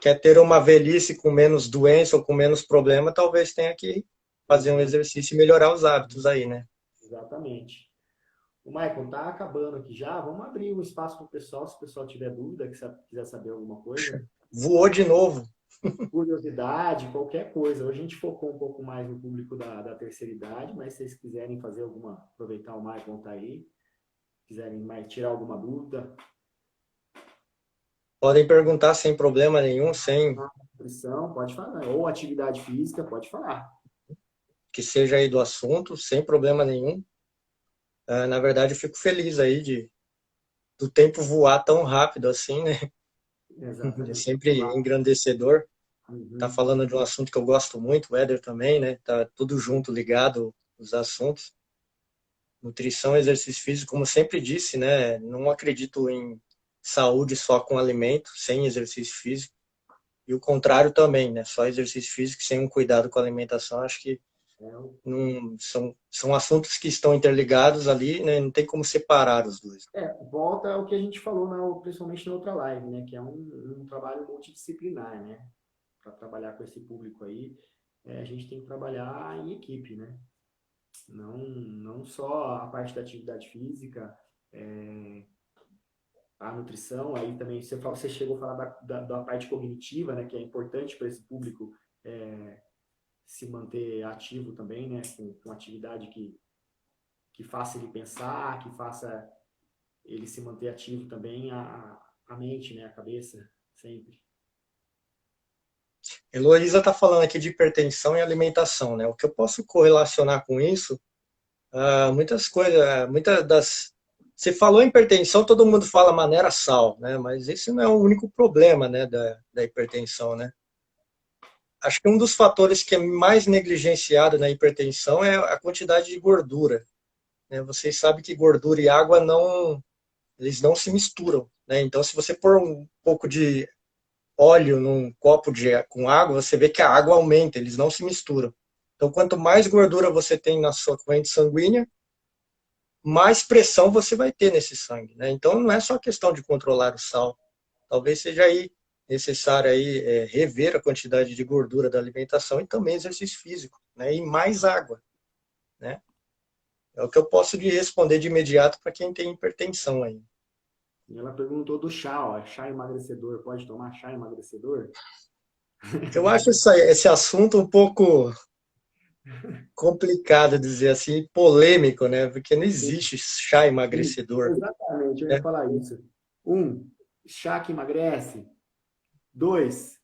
Quer ter uma velhice com menos doença ou com menos problema, talvez tenha que fazer um exa- exercício e melhorar os hábitos aí, né? exatamente. O Michael, tá acabando aqui já. Vamos abrir um espaço para o pessoal, se o pessoal tiver dúvida, que quiser saber alguma coisa. Voou de novo. Curiosidade, qualquer coisa. Hoje a gente focou um pouco mais no público da terceira idade, mas se vocês quiserem fazer alguma, aproveitar o Michael tá aí, quiserem mais tirar alguma dúvida, Podem perguntar sem problema nenhum, sem nutrição, pode falar. Ou atividade física, pode falar. que seja aí do assunto, sem problema nenhum. Na verdade, eu fico feliz aí do tempo voar tão rápido assim, né? É Exatamente. sempre engrandecedor. Tá Uhum. falando de um assunto que eu gosto muito, o Éder também, né? Tá tudo junto, ligado, os assuntos. Nutrição, exercício físico, como sempre disse, né? Não acredito em saúde só com alimento, sem exercício físico. E o contrário também, né? Só exercício físico sem um cuidado com a alimentação, acho que não, são assuntos que estão interligados ali, né? Não tem como separar os dois. Volta ao que a gente falou, principalmente na outra live, né? Que é um trabalho multidisciplinar, né? Para trabalhar com esse público aí, a gente tem que trabalhar em equipe, né? Não só a parte da atividade física, é, a nutrição, aí também você chegou a falar da parte cognitiva, né? Que é importante para esse público se manter ativo também, né? Com atividade que faça ele pensar, que faça ele se manter ativo também, a mente, né? A cabeça, sempre. Heloísa está falando aqui de hipertensão e alimentação, né? O que eu posso correlacionar com isso, muitas coisas, muitas das. Você falou em hipertensão, todo mundo fala maneira sal, né? Mas esse não é o único problema, né, da hipertensão, né? Acho que um dos fatores que é mais negligenciado na hipertensão é a quantidade de gordura, né? Vocês sabem que gordura e água eles não se misturam, né? Então, se você pôr um pouco de óleo num copo com água, você vê que a água aumenta, eles não se misturam. Então, quanto mais gordura você tem na sua corrente sanguínea, mais pressão você vai ter nesse sangue, né? Então, não é só questão de controlar o sal. Talvez seja aí necessário aí rever a quantidade de gordura da alimentação e também exercício físico, né? E mais água, né? É o que eu posso lhe responder de imediato para quem tem hipertensão aí. E ela perguntou do chá, ó, chá emagrecedor, pode tomar chá emagrecedor? Eu acho esse assunto um pouco complicado dizer assim, polêmico, né? Porque não existe chá Sim, emagrecedor, exatamente, eu ia né? falar isso. Um, chá que emagrece. Dois,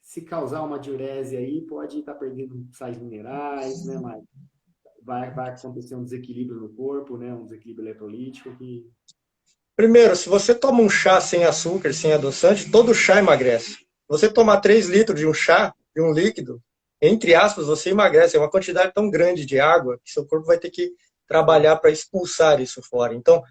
se causar uma diurese aí, pode estar perdendo sais minerais, né, mas vai acontecer um desequilíbrio no corpo, né, um desequilíbrio eletrolítico que Primeiro, se você toma um chá sem açúcar, sem adoçante, todo chá emagrece. Se você tomar 3 litros de um chá, de um líquido, entre aspas, você emagrece. É uma quantidade tão grande de água que seu corpo vai ter que sim, trabalhar para expulsar isso fora. Então,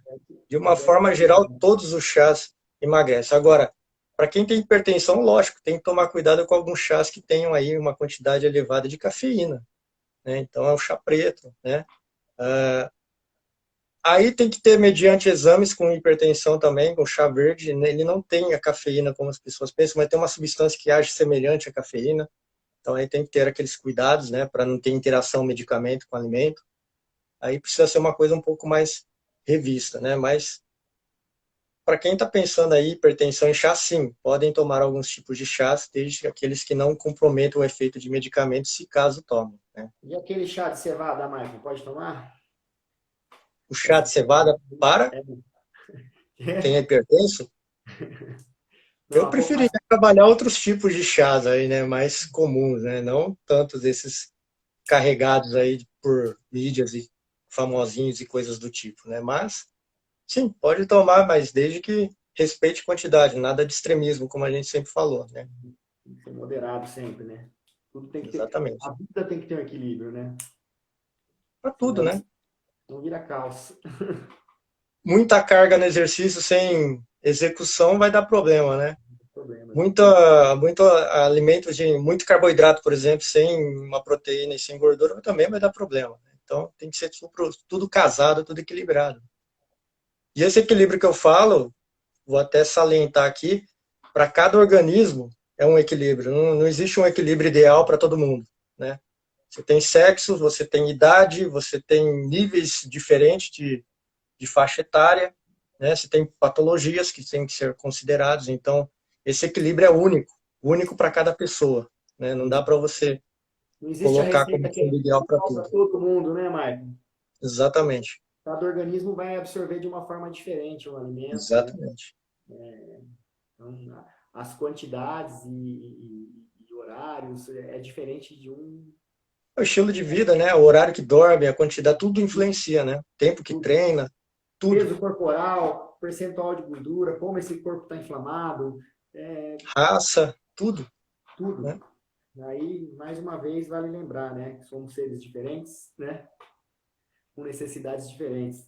de uma até forma geral, todos os chás. emagrece. Agora, para quem tem hipertensão, lógico, tem que tomar cuidado com alguns chás que tenham aí uma quantidade elevada de cafeína, né? Então é o chá preto, né? Aí tem que ter, mediante exames com hipertensão também, com chá verde, né? Ele não tem a cafeína como as pessoas pensam, mas tem uma substância que age semelhante à cafeína. Então aí tem que ter aqueles cuidados, né, para não ter interação medicamento com alimento. Aí precisa ser uma coisa um pouco mais revista, né? Mas para quem está pensando aí hipertensão em chá, sim, podem tomar alguns tipos de chás, desde aqueles que não comprometam o efeito de medicamentos, se caso tomem, né? E aquele chá de cevada, Michael, pode tomar? O chá Essa de cevada para é, quem é hipertenso, não, eu a preferiria população trabalhar outros tipos de chás aí, né, mais comuns, né, não tantos esses carregados aí por mídias e famosinhos e coisas do tipo, né, mas sim, pode tomar, mas desde que respeite quantidade, nada de extremismo, como a gente sempre falou, né? tem que ser moderado sempre, né? Tudo tem que ter, Exatamente. a vida tem que ter um equilíbrio, né? Para tudo, Senão né? não vira caos. Muita carga no exercício sem execução vai dar problema, né? Problema, exatamente. Muito alimento de muito carboidrato, por exemplo, sem uma proteína e sem gordura também vai dar problema, né? Então tem que ser tudo casado, tudo equilibrado. E esse equilíbrio que eu falo, vou até salientar aqui, para cada organismo é um equilíbrio. Não existe um equilíbrio ideal para todo mundo, né? Você tem sexo, você tem idade, você tem níveis diferentes de faixa etária, né? Você tem patologias que têm que ser consideradas. Então, esse equilíbrio é único para cada pessoa, né? Não dá para você Não existe a colocar como receita que é sendo ideal para igual para tudo. todo mundo, né, Maicon? Exatamente, Cada organismo vai absorver de uma forma diferente o alimento, né? exatamente. Então, as quantidades e horários é diferente de um. O estilo de vida, né? O horário que dorme, a quantidade, tudo influencia, né? O tempo que Tudo. treina, tudo. Peso corporal, percentual de gordura, como esse corpo está inflamado, é, Raça, tudo, tudo. né? Aí, mais uma vez, vale lembrar, né? Que somos seres diferentes, né? Com necessidades diferentes.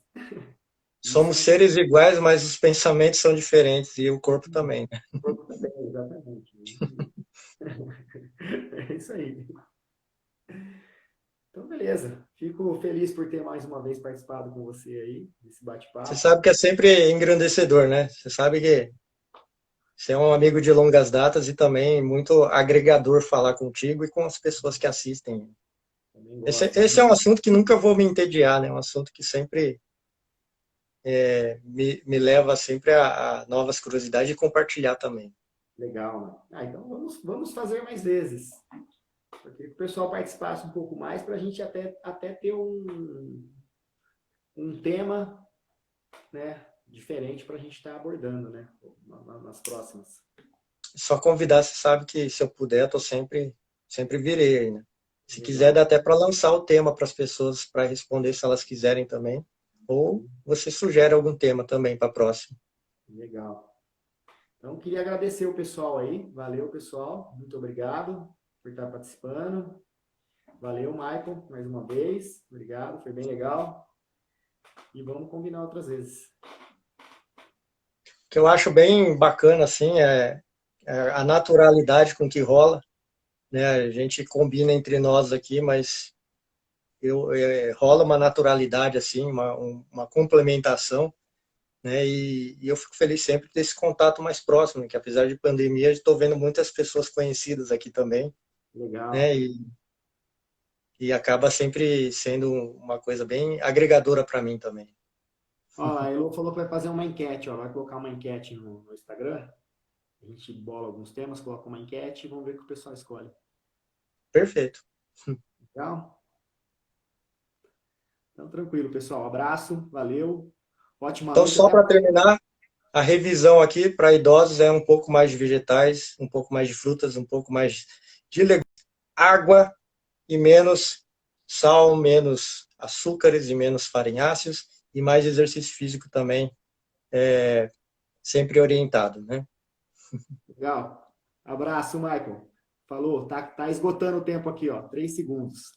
Isso Somos seres iguais, mas os pensamentos são diferentes e o corpo também, né? o corpo também, exatamente. É isso aí. Então, beleza. Fico feliz por ter mais uma vez participado com você aí, desse Você bate-papo. sabe que é sempre engrandecedor, né? Você sabe que você é um amigo de longas datas e também muito agregador falar contigo e com as pessoas que assistem. Também Esse, gosto. esse é um assunto que nunca vou me entediar, né? É um assunto que sempre me leva sempre a novas curiosidades e compartilhar também. Legal, mano. Então vamos fazer mais vezes. Eu queria que o pessoal participasse um pouco mais para a gente até ter um tema, né, diferente para a gente estar abordando, né, nas próximas. Só convidar, você sabe que se eu puder, eu tô sempre virei aí, né? Se quiser, Legal. dá até para lançar o tema para as pessoas para responder se elas quiserem também. Ou você sugere algum tema também para a próxima. Legal. Então, queria agradecer o pessoal aí. Valeu, pessoal. Muito obrigado por estar participando. Valeu, Michael, mais uma vez. Obrigado, foi bem legal. E vamos combinar outras vezes. O que eu acho bem bacana, assim, é a naturalidade com que rola, né? A gente combina entre nós aqui, mas rola uma naturalidade, assim, uma complementação, né? E eu fico feliz sempre desse contato mais próximo, que apesar de pandemia, estou vendo muitas pessoas conhecidas aqui também, né? Legal. E acaba sempre sendo uma coisa bem agregadora para mim também. Ó, a Elo falou que vai fazer uma enquete, ó. Vai colocar uma enquete no Instagram. A gente bola alguns temas, coloca uma enquete e vamos ver o que o pessoal escolhe. Perfeito. Legal? Então, tranquilo, pessoal. Abraço, valeu. Ótima Então, noite, só até para amanhã. terminar, a revisão aqui para idosos é um pouco mais de vegetais, um pouco mais de frutas, um pouco mais de legumes, água e menos sal, menos açúcares e menos farinháceos e mais exercício físico também, sempre orientado, né? Legal. Abraço, Michael. Falou. Tá esgotando o tempo aqui, ó. 3 segundos.